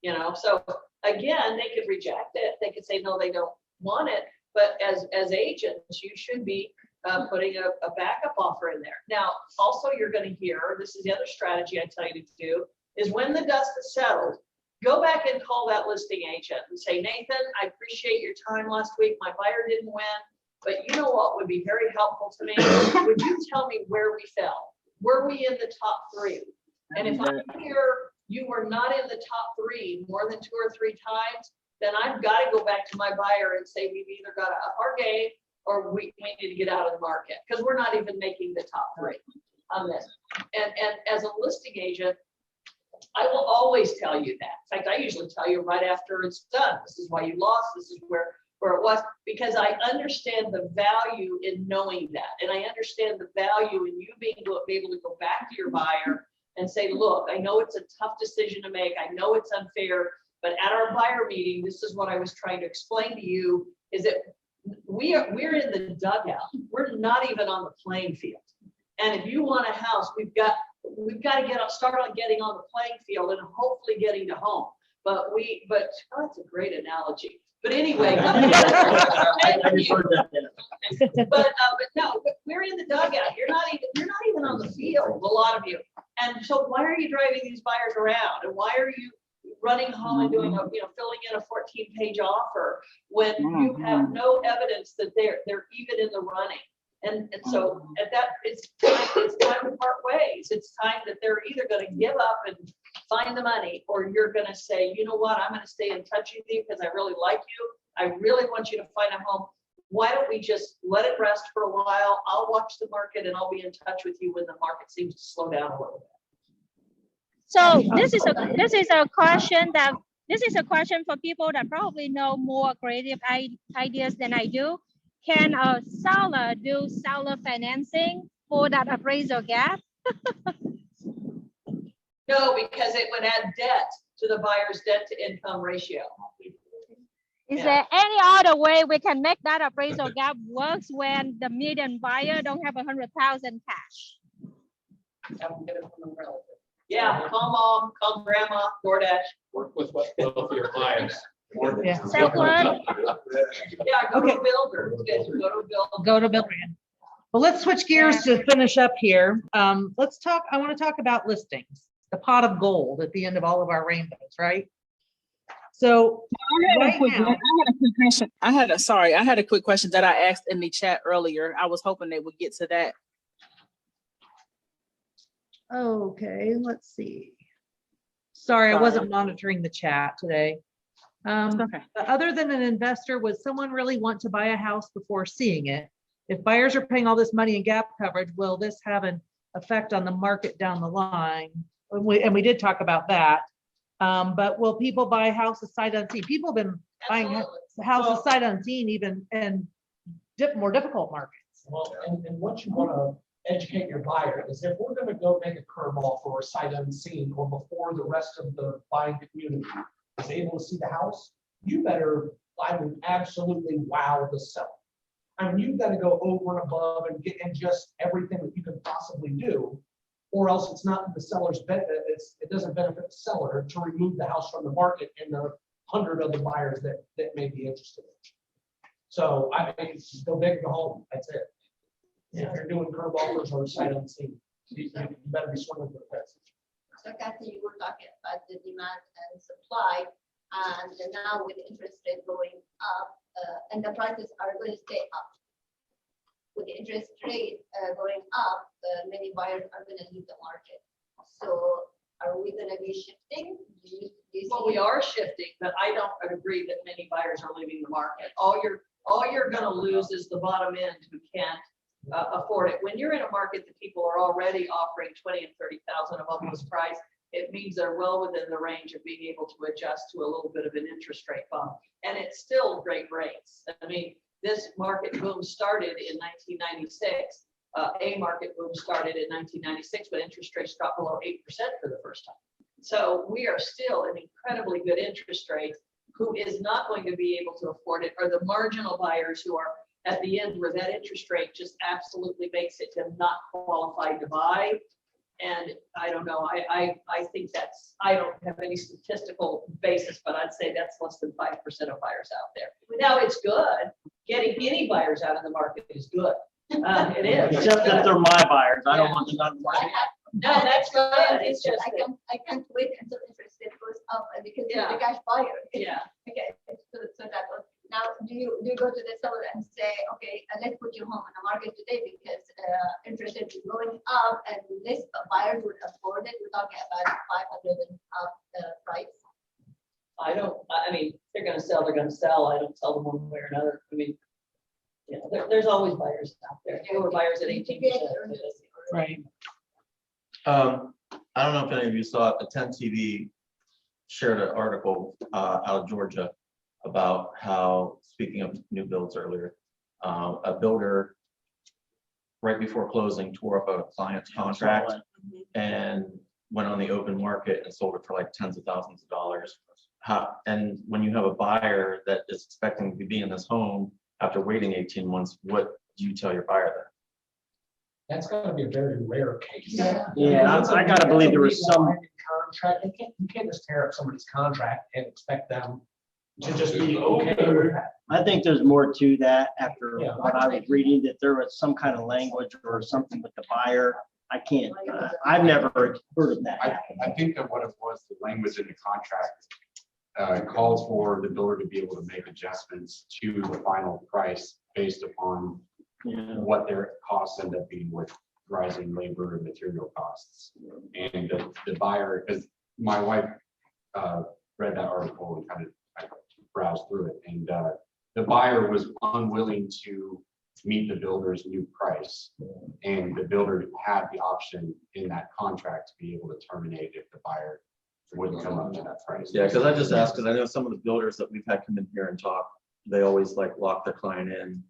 You know, so again, they could reject it. They could say, no, they don't want it. But as agents, you should be putting a backup offer in there. Now, also you're going to hear, this is the other strategy I tell you to do, is when the dust is settled, go back and call that listing agent and say, Nathan, I appreciate your time last week. My buyer didn't win, but you know what would be very helpful to me? Would you tell me where we fell? Were we in the top 3? And if I hear you were not in the top 3 more than 2 or 3 times, then I've got to go back to my buyer and say, we've either got to up our game or we need to get out of the market because we're not even making the top 3 on this. And as a listing agent, I will always tell you that. In fact, I usually tell you right after it's done. This is why you lost. This is where it was, because I understand the value in knowing that. And I understand the value in you being able to go back to your buyer and say, look, I know it's a tough decision to make. I know it's unfair, but at our buyer meeting, this is what I was trying to explain to you, is that we're in the dugout. We're not even on the playing field. And if you want a house, we've got to start on getting on the playing field and hopefully getting to home. But that's a great analogy. But anyway, but no, we're in the dugout. You're not even on the field, a lot of you. And so why are you driving these buyers around? And why are you running home and doing filling in a 14-page offer when you have no evidence that they're even in the running? And so at that, it's time to part ways. It's time that they're either going to give up and find the money, or you're going to say, you know what, I'm going to stay in touch with you because I really like you. I really want you to find a home. Why don't we just let it rest for a while? I'll watch the market and I'll be in touch with you when the market seems to slow down a little bit. So this is a question for people that probably know more creative ideas than I do. Can a seller do seller financing for that appraisal gap? No, because it would add debt to the buyer's debt to income ratio. Is there any other way we can make that appraisal gap works when the median buyer don't have 100,000 cash? Yeah, call mom, call grandma, DoorDash. Work with what for your clients. Yeah. So what? Yeah, go to a builder. Go to builder. Well, let's switch gears to finish up here. I want to talk about listings, the pot of gold at the end of all of our rainbows, right? So I had a quick question that I asked in the chat earlier. I was hoping they would get to that. Okay, let's see. Sorry, I wasn't monitoring the chat today. Okay. Other than an investor, would someone really want to buy a house before seeing it? If buyers are paying all this money in gap coverage, will this have an effect on the market down the line? And we did talk about that. But will people buy houses sight unseen? People have been buying houses sight unseen even in more difficult markets. Well, and what you want to educate your buyer is if we're going to go make a curb offer or sight unseen or before the rest of the buying community is able to see the house, you better, absolutely wow the seller. I mean, you've got to go over and above and get in just everything that you can possibly do, or else it's not in the seller's benefit. It doesn't benefit the seller to remove the house from the market and the 100 other buyers that may be interested in it. So I mean, just go big or go home. That's it. If you're doing curb offers or sight unseen, you better be swinging for the fence. So Kathy, you were talking about the demand and supply, and now with interest rate going up, and the prices are going to stay up. With the interest rate going up, many buyers are going to leave the market. So are we going to be shifting? Well, we are shifting, but I don't agree that many buyers are leaving the market. All you're going to lose is the bottom end who can't afford it. When you're in a market that people are already offering 20 and 30,000 above list price, it means they're well within the range of being able to adjust to a little bit of an interest rate bump. And it's still great rates. I mean, this market boom started in 1996. A market boom started in 1996 when interest rates dropped below 8% for the first time. So we are still an incredibly good interest rate. Who is not going to be able to afford it are the marginal buyers who are at the end where that interest rate just absolutely makes it them not qualified to buy. And I don't know, I think that's, I don't have any statistical basis, but I'd say that's less than 5% of buyers out there. Now, it's good. Getting any buyers out of the market is good. It is. Except if they're my buyers, I don't want them on. No, that's good. It's just, I can't wait until interest rate goes up because you're Yeah. the cash buyer. yeah. Okay, so that was, now, do you go to the seller and say, okay, let's put your home on the market today because interest rate is going up and this buyers would afford it? We're talking about 500 and up price. I mean, they're gonna sell, they're gonna sell. I don't tell them one way or another. I mean, yeah, there's always buyers out there. There were buyers at 18%. Right. I don't know if any of you saw it, the 10 TV shared an article out of Georgia about how, speaking of new builds earlier, a builder right before closing tore up a client's contract and went on the open market and sold it for like tens of thousands of dollars. And when you have a buyer that is expecting to be in this home after waiting 18 months, what do you tell your buyer then? That's gotta be a very rare case. Yeah, I gotta believe there was some. Contract, you can't just tear up somebody's contract and expect them to just be okay with that. I think there's more to that after Yeah. what I was reading, that there was some kind of language or something with the buyer. I can't, I've never heard of that. I think that what it was, the language in the contract calls for the builder to be able to make adjustments to the final price based upon what their costs end up being with rising labor and material costs. And the buyer, because my wife read that article and kind of browsed through it, and the buyer was unwilling to meet the builder's new price. And the builder had the option in that contract to be able to terminate if the buyer wouldn't come up to that price. Yeah, because I just asked, because I know some of the builders that we've had come in here and talk, they always like lock their client in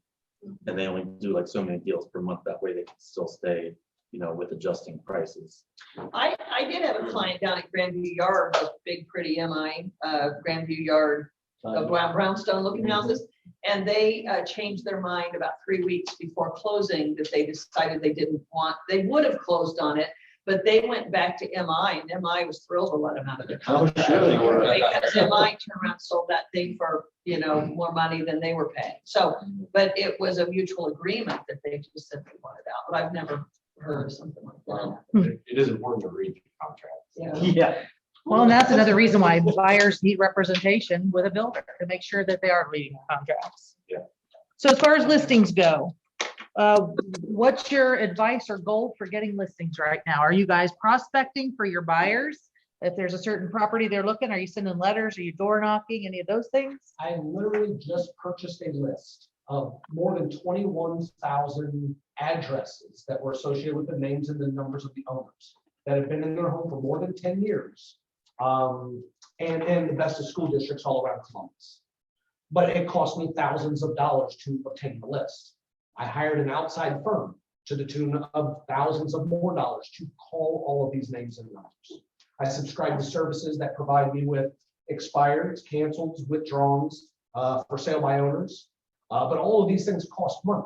and they only do like so many deals per month. That way they can still stay, you know, with adjusting prices. I did have a client down at Grandview Yard, those big, pretty MI, Grandview Yard, brownstone looking houses. And they changed their mind about 3 weeks before closing, that they decided they didn't want, they would have closed on it, but they went back to MI and MI was thrilled to let them out of their contract. Because MI turned around and sold that thing for, you know, more money than they were paying. So, but it was a mutual agreement that they just said they wanted out, but I've never heard of something like that. It is important to read the contract. Yeah. Well, and that's another reason why buyers need representation with a builder to make sure that they are reading contracts. Yeah. So as far as listings go, what's your advice or goal for getting listings right now? Are you guys prospecting for your buyers? If there's a certain property they're looking, are you sending letters? Are you door knocking? Any of those things? I literally just purchased a list of more than 21,000 addresses that were associated with the names and the numbers of the owners that have been in their home for more than 10 years. And the best of school districts all around Columbus. But it cost me thousands of dollars to obtain the list. I hired an outside firm to the tune of thousands of more dollars to call all of these names and numbers. I subscribe to services that provide me with expireds, cancels, withdrawals, for sale by owners. But all of these things cost money.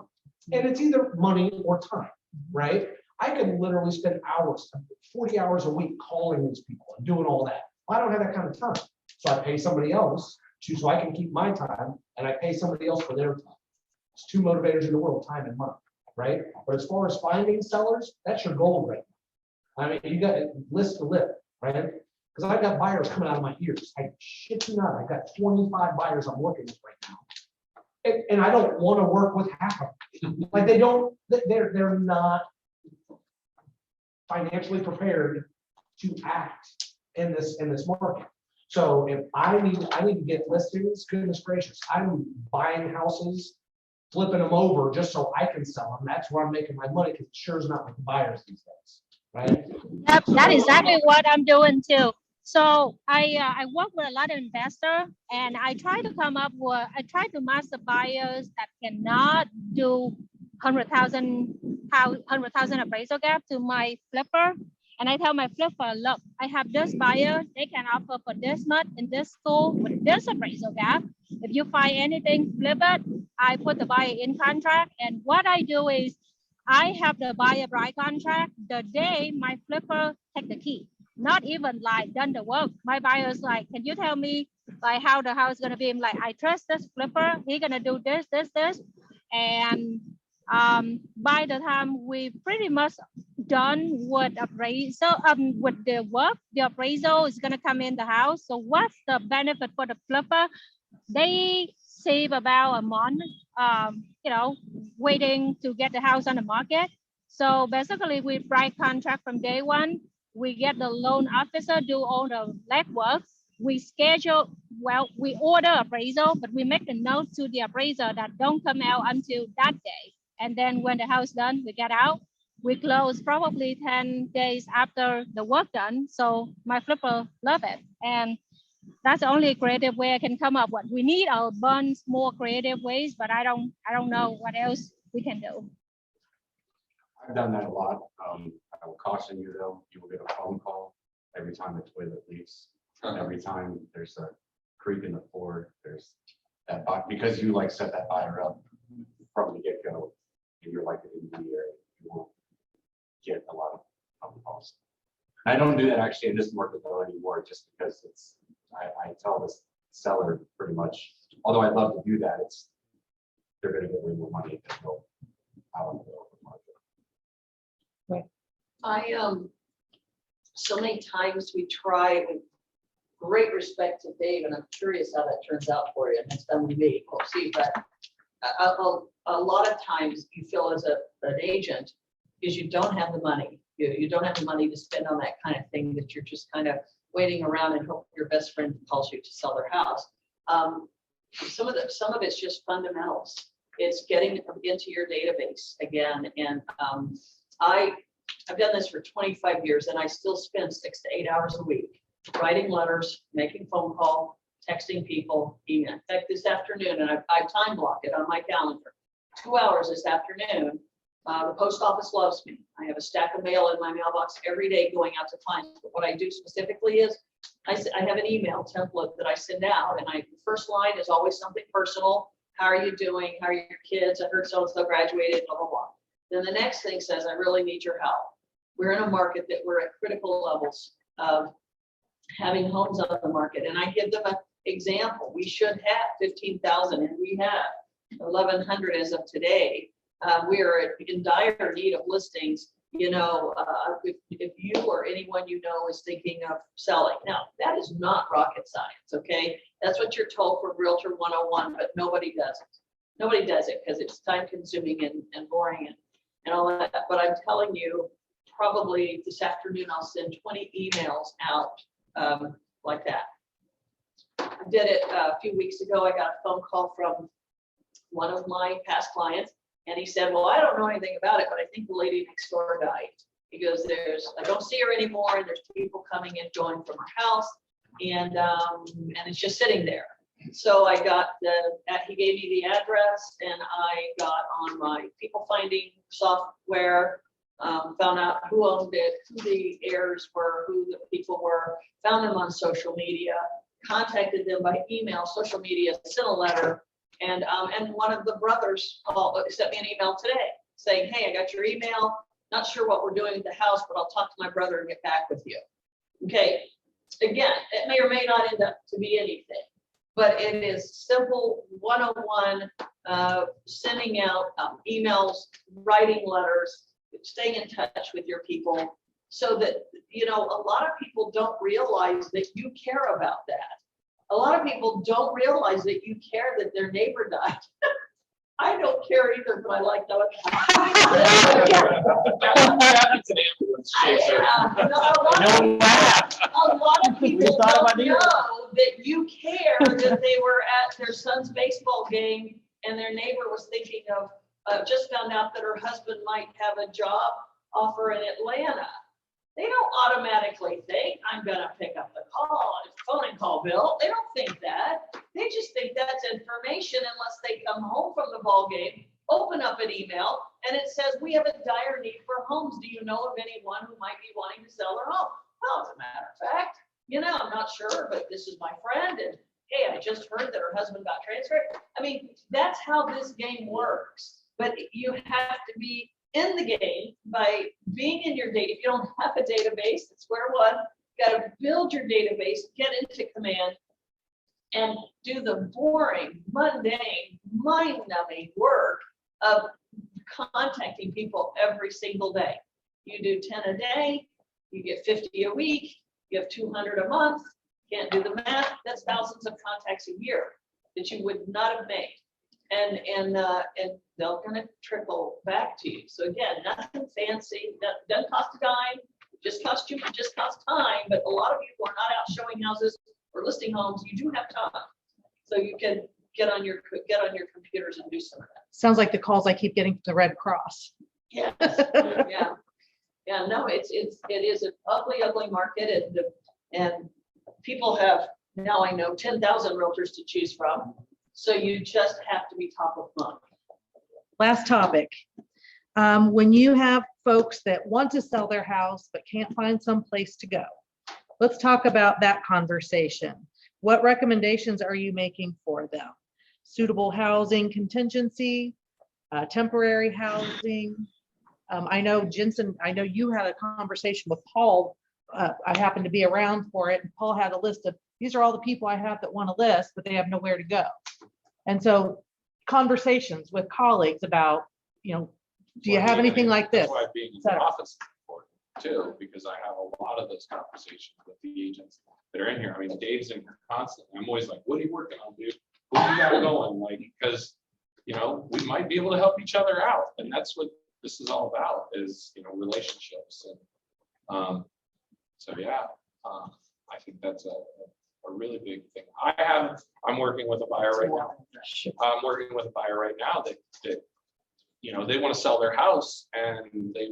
And it's either money or time, right? I can literally spend hours, 40 hours a week calling these people and doing all that. I don't have that kind of time. So I pay somebody else so I can keep my time, and I pay somebody else for their time. It's two motivators in the world, time and money, right? But as far as finding sellers, that's your goal right now. I mean, you got list to live, right? Because I've got buyers coming out of my ears. I shit you not, I've got 25 buyers I'm working with right now. And I don't want to work with half of them. Like they're not financially prepared to act in this market. So if I need to get listings, goodness gracious, I'm buying houses, flipping them over just so I can sell them. That's where I'm making my money, because it sure is not with the buyers these days, right? Yep, that's exactly what I'm doing too. So I work with a lot of investors, and I try to match the buyers that cannot do 100,000 appraisal gap to my flipper. And I tell my flipper, look, I have this buyer, they can offer for this much in this school with this appraisal gap. If you find anything, flip it. I put the buyer in contract. And what I do is I have the buyer write contract the day my flipper take the key. Not even like done the work. My buyer's like, can you tell me like how the house is gonna be? I'm like, I trust this flipper. He's gonna do this. And by the time we pretty much done with appraisal, with the work, the appraisal is gonna come in the house. So what's the benefit for the flipper? They save about a month, waiting to get the house on the market. So basically we write contract from day one. We get the loan officer do all the legwork. We schedule, we order appraisal, but we make a note to the appraiser that don't come out until that day. And then when the house done, we get out. We close probably 10 days after the work done. So my flipper love it. And that's the only creative way I can come up with. We need a bunch more creative ways, but I don't know what else we can do. I've done that a lot. I will caution you though, you will get a phone call every time the toilet leaks. Every time there's a creak in the floor, there's that, because you like set that buyer up from the get-go, and you're like an intermediary, you won't get a lot of phone calls. I don't do that actually in this market though anymore, just because it's, I tell this seller pretty much, although I'd love to do that, they're gonna get way more money if they go out on the open market. So many times we try, with great respect to Dave, and I'm curious how that turns out for you next time we meet, we'll see, but a lot of times you feel as an agent, because you don't have the money, you don't have the money to spend on that kind of thing, that you're just kind of waiting around and hope your best friend calls you to sell their house. Some of it's just fundamentals. It's getting into your database again. And I've done this for 25 years, and I still spend 6 to 8 hours a week writing letters, making phone call, texting people, email. In fact, this afternoon, and I time block it on my calendar, 2 hours this afternoon. The post office loves me. I have a stack of mail in my mailbox every day going out to clients. But what I do specifically is I have an email template that I send out, and the first line is always something personal. How are you doing? How are your kids? I heard so-and-so graduated, blah, blah, blah. Then the next thing says, I really need your help. We're in a market that we're at critical levels of having homes on the market. And I give them an example. We should have 15,000, and we have 1,100 as of today. We are in dire need of listings. If you or anyone you know is thinking of selling. Now, that is not rocket science, okay? That's what you're told for Realtor 101, but nobody does it. Nobody does it because it's time consuming and boring and all that. But I'm telling you, probably this afternoon, I'll send 20 emails out like that. I did it a few weeks ago. I got a phone call from one of my past clients, and he said, well, I don't know anything about it, but I think the lady next door died. He goes, I don't see her anymore, and there's people coming and going from her house, and it's just sitting there. So I got he gave me the address, and I got on my people finding software, found out who owned it, who the heirs were, who the people were, found them on social media, contacted them by email, social media, sent a letter, and one of the brothers sent me an email today saying, hey, I got your email, not sure what we're doing at the house, but I'll talk to my brother and get back with you. Okay, again, it may or may not end up to be anything, but it is simple 101, sending out emails, writing letters, staying in touch with your people, so that, a lot of people don't realize that you care about that. A lot of people don't realize that you care that their neighbor died. I don't care either, but I like knowing. A lot of people don't know that you care that they were at their son's baseball game and their neighbor was thinking of, just found out that her husband might have a job offer in Atlanta. They don't automatically think, I'm going to pick up the call, phone and call Bill. They don't think that. They just think that's information unless they come home from the ball game. open up an email and it says, we have a dire need for homes. Do you know of anyone who might be wanting to sell their home? Well, as a matter of fact, I'm not sure, but this is my friend, and hey, I just heard that her husband got transferred. I mean, that's how this game works. But you have to be in the game by being in your data. If you don't have a database, it's square one. You got to build your database, get into command, and do the boring, mundane, mind-numbing work of contacting people every single day. You do 10 a day, you get 50 a week, you have 200 a month. Can't do the math. That's thousands of contacts a year that you would not have made, and they're going to trickle back to you. So again, nothing fancy. Doesn't cost a dime. Just costs time. But a lot of you who are not out showing houses or listing homes, you do have time, so you can get on your computers and do some of that. Sounds like the calls I keep getting from the Red Cross. Yes. Yeah. No, it is an ugly market, and people have, now I know, 10,000 realtors to choose from. So you just have to be top of mind. Last topic. When you have folks that want to sell their house but can't find some place to go, let's talk about that conversation. What recommendations are you making for them? Suitable housing contingency, temporary housing. I know Ginson, I know you had a conversation with Paul. I happened to be around for it, and Paul had a list of, these are all the people I have that want to list, but they have nowhere to go. And so conversations with colleagues about, do you have anything like this? That's why being in the office is important too, because I have a lot of those conversations with the agents that are in here. I mean, Dave's in here constantly. I'm always like, what are you working on, dude? What do you got going? Like, because, we might be able to help each other out. And that's what this is all about, is, relationships. And so, yeah, I think that's a really big thing. I'm working with a buyer right now. I'm working with a buyer right now that they want to sell their house, and they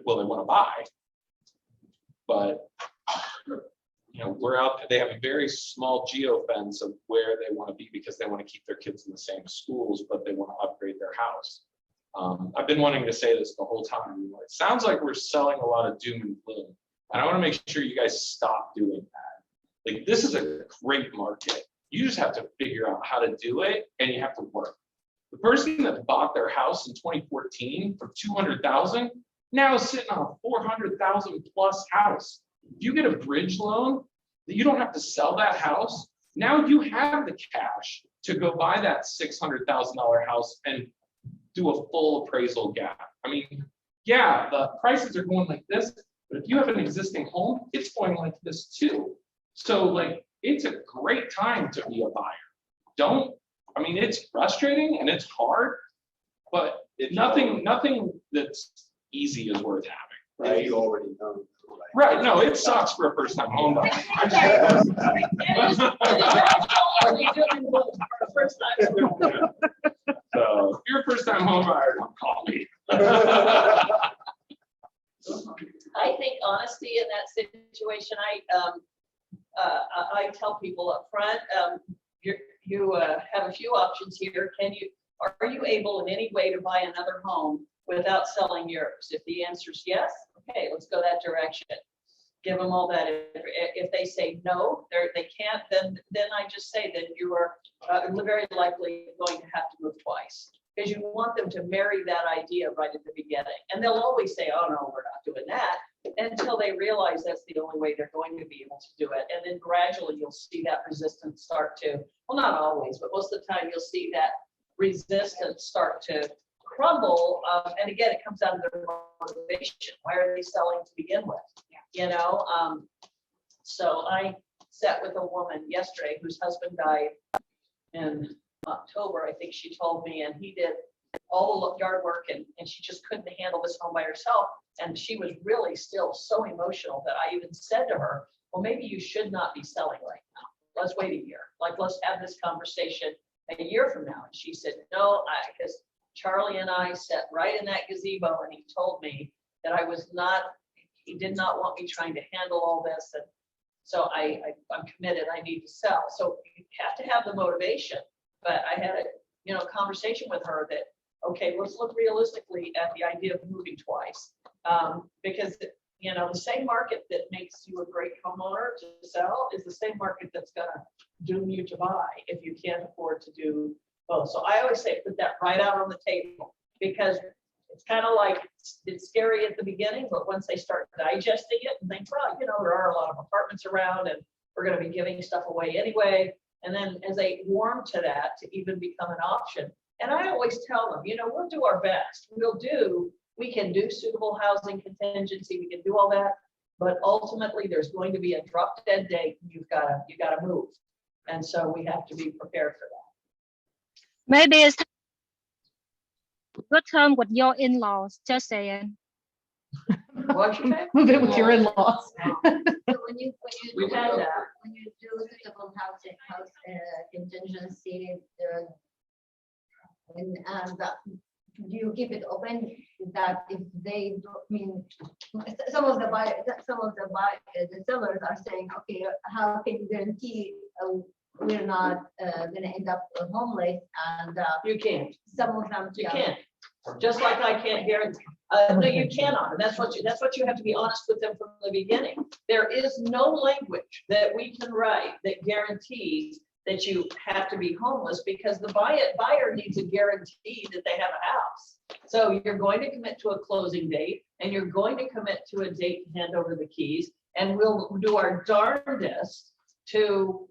want to buy, but we're out there. They have a very small geofence of where they want to be because they want to keep their kids in the same schools, but they want to upgrade their house. I've been wanting to say this the whole time. It sounds like we're selling a lot of doom and gloom, and I want to make sure you guys stop doing that. Like, this is a great market. You just have to figure out how to do it, and you have to work. The person that bought their house in 2014 for $200,000 now is sitting on a $400,000 plus house. If you get a bridge loan, that you don't have to sell that house. Now you have the cash to go buy that $600,000 house and do a full appraisal gap. I mean, yeah, the prices are going like this, but if you have an existing home, it's going like this too. So like, it's a great time to be a buyer. It's frustrating and it's hard, but nothing that's easy is worth having, right? You already know. Right, no, it sucks for a first-time home buyer. So if you're a first-time home buyer, don't call me. I think honesty in that situation, I tell people up front, you have a few options here. Are you able in any way to buy another home without selling yours? If the answer is yes, okay, let's go that direction. Give them all that. If they say no, they can't, then I just say that you are very likely going to have to move twice, because you want them to marry that idea right at the beginning. And they'll always say, oh no, we're not doing that, until they realize that's the only way they're going to be able to do it. And then gradually you'll see that resistance start to, well, not always, but most of the time you'll see that resistance start to crumble. And again, it comes down to their motivation. Why are they selling to begin with? So I sat with a woman yesterday whose husband died in October, I think she told me, and he did all the yard work, and she just couldn't handle this home by herself. And she was really still so emotional that I even said to her, well, maybe you should not be selling right now. Let's wait a year. Like, let's have this conversation a year from now. And she said, no, because Charlie and I sat right in that gazebo, and he told me that he did not want me trying to handle all this. And so I'm committed, I need to sell. So you have to have the motivation. But I had a conversation with her that okay, let's look realistically at the idea of moving twice. Because, you know, the same market that makes you a great homeowner to sell is the same market that's gonna doom you to buy if you can't afford to do both. So I always say, put that right out on the table, because it's kind of like, it's scary at the beginning, but once they start digesting it and think, well, you know, there are a lot of apartments around and we're gonna be giving stuff away anyway. And then as they warm to that, to even become an option. And I always tell them, you know, we'll do our best. We can do suitable housing contingency, we can do all that, but ultimately there's going to be a drop dead date. You gotta move. And so we have to be prepared for that. Maybe it's good time with your in-laws, just saying. What'd you say? Move in with your in-laws. So We've had that. when you do suitable housing, contingency, do you keep it open that if they, some of the sellers are saying, okay, how can you guarantee we're not gonna end up homeless? And You can't. some of them. You can't. Just like I can't guarantee. No, you cannot. And that's what you have to be honest with them from the beginning. There is no language that we can write that guarantees that you have to be homeless, because the buyer needs a guarantee that they have a house. So you're going to commit to a closing date, and you're going to commit to a date to hand over the keys, and we'll do our darndest to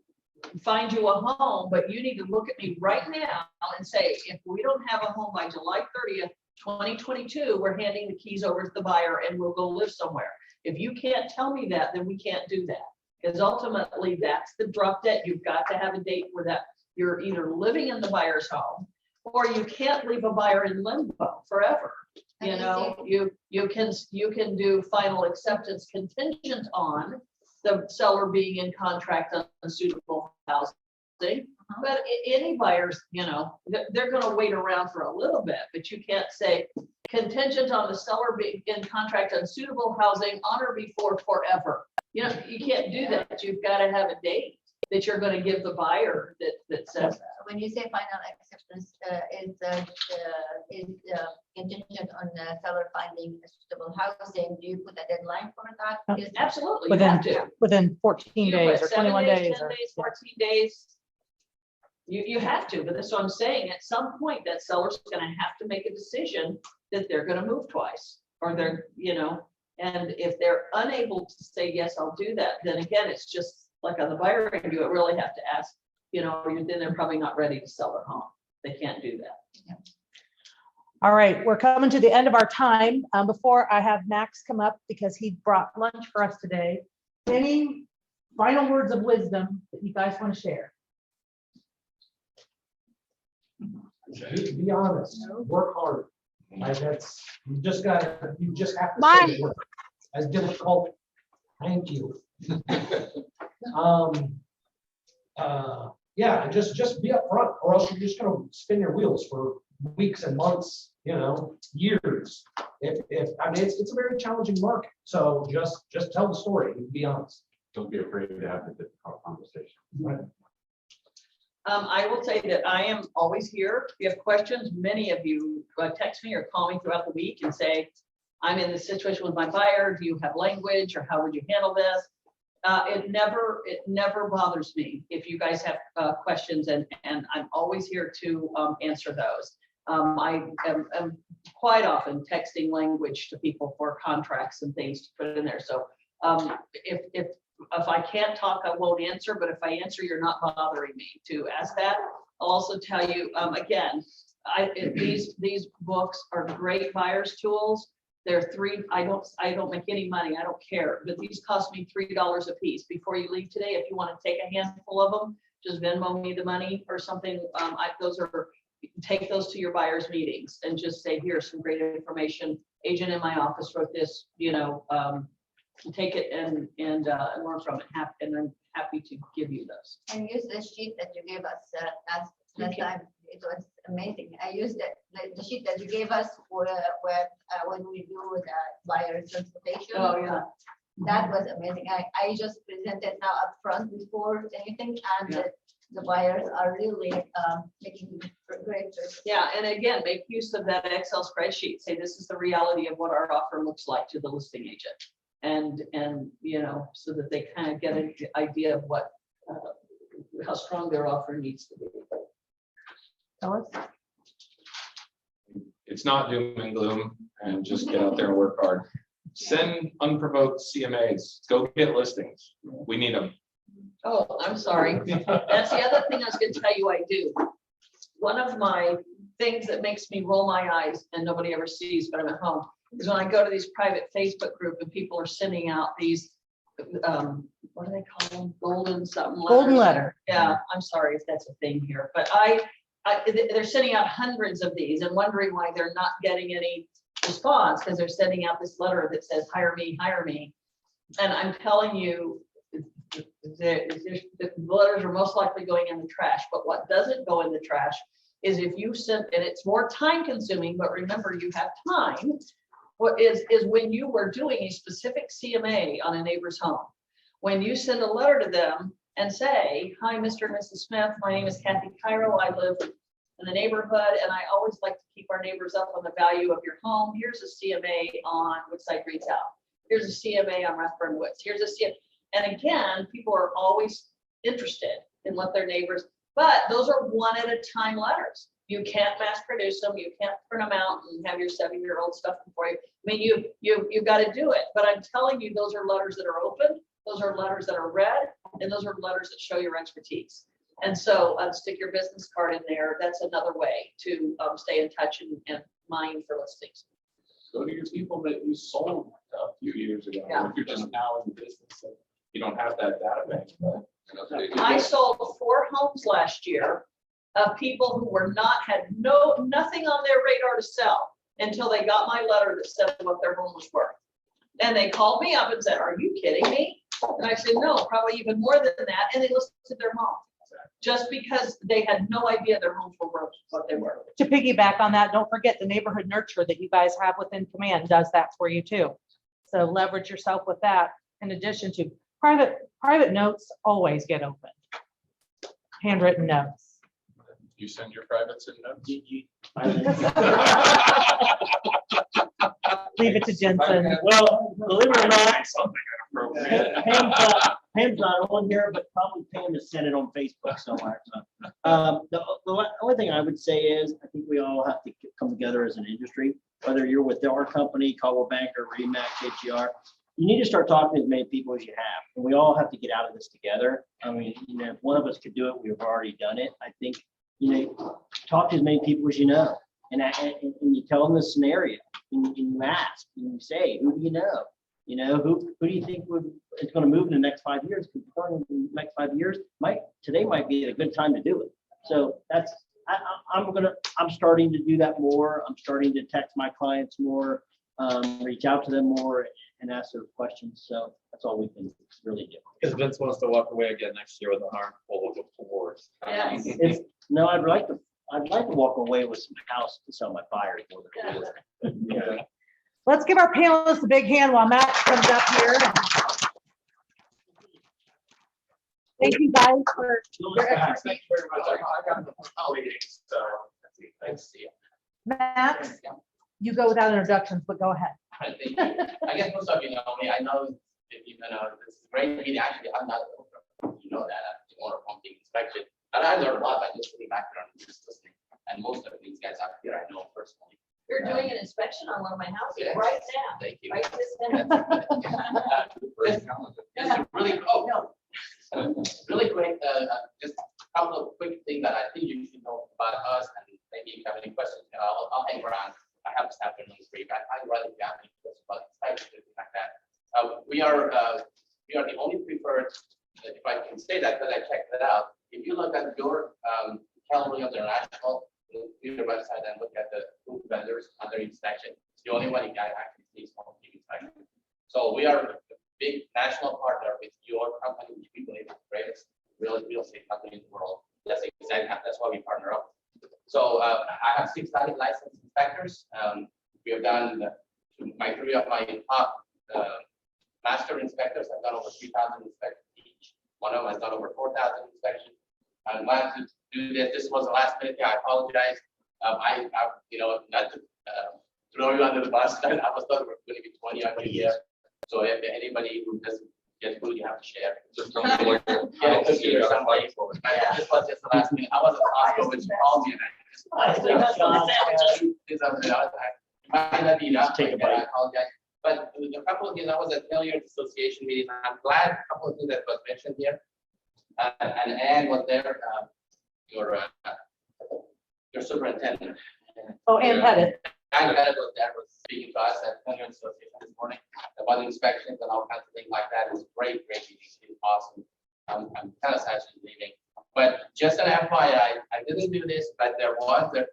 find you a home, but you need to look at me right now and say, if we don't have a home by July 30th, 2022, we're handing the keys over to the buyer and we'll go live somewhere. If you can't tell me that, then we can't do that. Because ultimately that's the drop dead. You've got to have a date where that you're either living in the buyer's home, or you can't leave a buyer in limbo forever. You know, you can do final acceptance contingent on the seller being in contract on suitable housing. But any buyers, you know, they're going to wait around for a little bit, but you can't say contingent on the seller being in contract on suitable housing on or before forever. You know, you can't do that. You've got to have a date that you're going to give the buyer that says that. When you say final acceptance, is contingent on the seller finding suitable housing, do you put a deadline for that? Absolutely. You have to. Within 14 You days put or 7 21 days. 10 days, 14 days. You have to, but that's what I'm saying. At some point, that seller's going to have to make a decision that they're going to move twice, or they're, you know, and if they're unable to say, yes, I'll do that, then again, it's just like on the buyer end, you really have to ask, you know, then they're probably not ready to sell their home. They can't do that. All right, we're coming to the end of our time. Before I have Max come up, because he brought lunch for us today, any final words of wisdom that you guys want to share? Be honest, work hard. Like that's, you just have to say the word. As difficult, thank you. Yeah, just be upfront, or else you're just gonna spin your wheels for weeks and months, you know, years. If I mean, it's a very challenging market. So just tell the story, be honest. Don't be afraid to have the difficult conversation. Right. I will say that I am always here. If you have questions, many of you text me or call me throughout the week and say, I'm in this situation with my buyer. Do you have language, or how would you handle this? It never bothers me if you guys have questions, and I'm always here to answer those. I am quite often texting language to people for contracts and things to put in there. So if I can't talk, I won't answer, but if I answer, you're not bothering me to ask that. I'll also tell you, again, these books are great buyer's tools. They're I don't make any money. I don't care, but these cost me $3 a piece. Before you leave today, if you want to take a handful of them, just Venmo me the money or something. Take those to your buyers meetings and just say, here's some great information. Agent in my office wrote this, you know, take it and learn from it. And I'm happy to give you those. And use the sheet that you gave us last time. It was amazing. I used the sheet that you gave us when we do the buyer consultation. Oh yeah. That was amazing. I just presented now up front before anything, and the buyers are really making great. Yeah, and again, make use of that Excel spreadsheet. Say, this is the reality of what our offer looks like to the listing agent. And, you know, so that they kind of get an idea of what, how strong their offer needs to be. Ellis? It's not doom and gloom, and just get out there and work hard. Send unprovoked CMAs, go get listings. We need them. Oh, I'm sorry. That's the other thing I was gonna tell you I do. One of my things that makes me roll my eyes and nobody ever sees, but I'm at home, is when I go to these private Facebook group and people are sending out these, what do they call them? Golden something. Golden letters. letter. Yeah, I'm sorry if that's a thing here, but they're sending out hundreds of these and wondering why they're not getting any response, because they're sending out this letter that says, hire me, hire me. And I'm telling you, the letters are most likely going in the trash, but what doesn't go in the trash is if you send, and it's more time consuming, but remember you have time. What is when you were doing a specific CMA on a neighbor's home, when you send a letter to them and say, hi, Mr. and Mrs. Smith, my name is Kathy Chiero, I live in the neighborhood, and I always like to keep our neighbors up on the value of your home. Here's a CMA on Woodside Retail. Here's a CMA on Rathburn Woods. Here's a CMA. And again, people are always interested in what their neighbors, but those are one at a time letters. You can't mass produce them. You can't print them out and have your 7-year-old stuff before you. I mean, you've got to do it. But I'm telling you, those are letters that are open. Those are letters that are read, and those are letters that show your expertise. And so stick your business card in there. That's another way to stay in touch and mine for listings. Go to your people that you sold a few years ago. Yeah. If you're just now in business, you don't have that database. But I sold 4 homes last year of people who had nothing on their radar to sell until they got my letter that said what their home was worth. And they called me up and said, are you kidding me? And I said, no, probably even more than that. And they listed their home just because they had no idea their homes were worth what they were. To piggyback on that, don't forget the neighborhood nurture that you guys have within Command does that for you too. So leverage yourself with that, in addition to private notes always get opened. Handwritten notes. you send your privates in notes. Leave it to Ginson. Well, believe it or not, Pam's not on here, but probably Pam has sent it on Facebook somewhere. So, the only thing I would say is, I think we all have to come together as an industry, whether you're with our company, Caldwell Banker, Remax, HGR, you need to start talking to as many people as you have. And we all have to get out of this together. I mean, if one of us could do it, we've already done it. I think, talk to as many people as you know. And you tell them the scenario, and you ask, and you say, who do you know? Who do you think is going to move in the next 5 years? Because in the next 5 years, today might be a good time to do it. So I'm starting to do that more. I'm starting to text my clients more, reach out to them more, and ask their questions. So that's all we can really do. Because Vince wants to walk away again next year with an arm full of awards. Yes. No, I'd like to walk away with some house to sell my buyers. Yeah. Let's give our panelists a big hand while Matt comes up here. Thank you guys for your expertise. Thank you very much. I got the meetings, so thanks to you. Matt, you go without introductions, but go ahead. Thank you. I guess most of you know me. I know that this is great meeting. Actually, I'm not that I'm the owner of pumping inspection. And I learned a lot by just sitting back there and just listening. And most of these guys out here I know personally. You're doing an inspection on one of my houses Yes. right now. Thank you. Right this minute. Just really, really quick, just a couple of quick things that I think you should know about us, and maybe if you have any questions, I'll hang around. I have this afternoon's break. I'd rather if you have any questions about Speich or anything like that. We are the only preferred, if I can say that, because I checked that out. If you look at your California International, your website and look at the food vendors under inspection, it's the only one you guys actually see small team inspection. So we are a big national partner with your company, which we believe is the greatest real estate company in the world. That's why we partner up. So I have 6 licensed inspectors. We have done my 3 of my top master inspectors have done over 3,000 inspections each. One of them has done over 4,000 inspections. I'm glad to do this. This was the last minute. I apologize. Not to throw you under the bus. I was thought we were going to be 20 on here. So if anybody who doesn't get food, you have to share. Just don't feel like you're- Yeah, it's just here somebody. This was just the last minute. I was at the hospital when she called me and might not be enough. Take a I bite. apologize. But a couple of things, I was at Failures Association meeting. I'm glad a couple of things that was mentioned here. And Ann was there, your superintendent. Oh, Ann Pettit. Ann Pettit was there, was speaking to us at Failures Association this morning about inspections and all kinds of things like that. It was great meeting. It was awesome. I'm kind of sad she's leaving. But just an FYI, I didn't do this, but there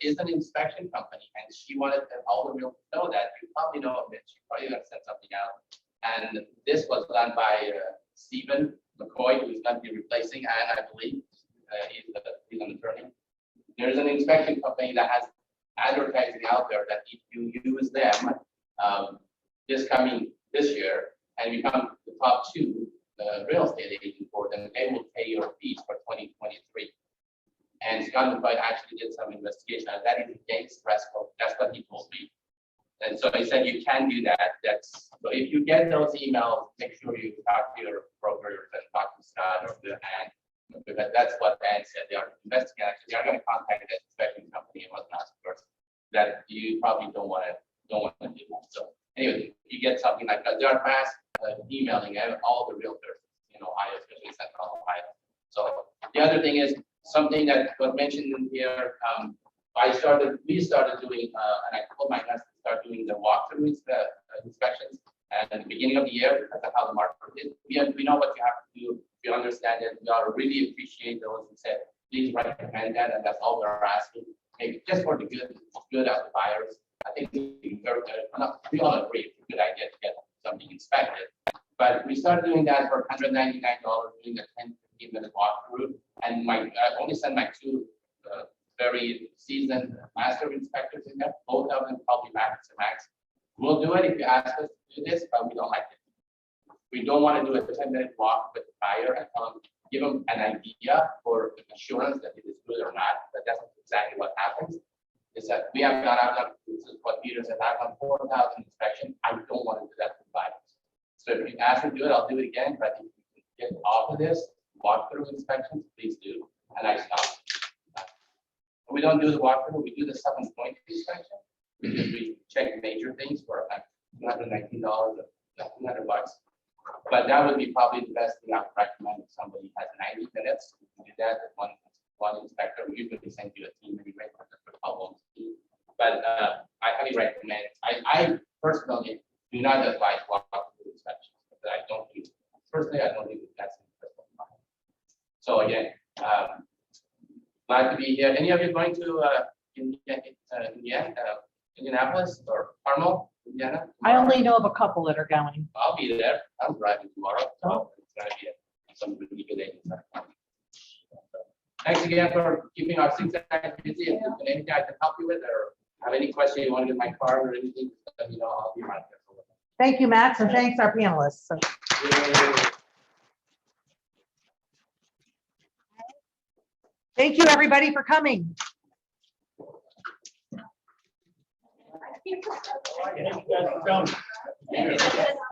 is an inspection company, and she wanted all the real to know that. You probably know of it. She probably gonna send something out. And this was done by Stephen McCoy, who's going to be replacing Ann, I believe. He's an attorney. There's an inspection company that has advertising out there that if you use them this year and become the top 2 real estate agent for them, they will pay your fees for 2023. And Scott McCoy actually did some investigation, and that is against press code. That's what he told me. And so he said you can do that. So if you get those emails, make sure you talk to your broker and talk to Scott or the Ann, because that's what Ann said. They are investigating. They are going to contact the inspection company and whatnot first. That you probably don't want to do that. So anyway, you get something like that. They are fast emailing all the realtors in Ohio, especially Central Ohio. So the other thing is something that was mentioned in here. We started doing, and I told my guys to start doing the walkthrough inspections at the beginning of the year because of how the market is. We know what you have to do. We understand it. We ought to really appreciate those who said, please recommend that, and that's all we're asking. Maybe just for the good of the buyers. I think we all agree it's a good idea to get something inspected. But we started doing that for $199, doing a 10-15 minute walkthrough. And I only sent my 2 very seasoned master inspectors in there, both of them probably max to max. We'll do it if you ask us to do this, but we don't like it. We don't want to do a 10-minute walk with the buyer and give them an idea for the assurance that it is good or not. But that's exactly what happens. Is that we have gone out, this is what Peter said, I've done 4,000 inspections. I don't want to do that with buyers. So if you ask me to do it, I'll do it again. But if you can get off of this, walkthrough inspections, please do. And I stop. We don't do the walkthrough, we do the 7-point inspection, because we check major things for like $219 or $200. But that would be probably the best thing I would recommend if somebody has 90 minutes to do that with one inspector. We usually send you a team anyway for the problems. But I highly recommend. I personally do not advise walkthrough inspections, but I don't do. Personally, I don't think that's in. So again. Glad to be here. Any of you going to Indianapolis or Carmel, Indiana? I only know of a couple that are going. I'll be there. I'm driving tomorrow. So it's going to be some really good days. Thanks again for keeping our 6 guys busy. If there's anything I can help you with or have any question you want to get my card or anything, let me know. I'll be right there. Thank you, Max, and thanks our panelists. Thank you, everybody, for coming. Thank you guys for coming.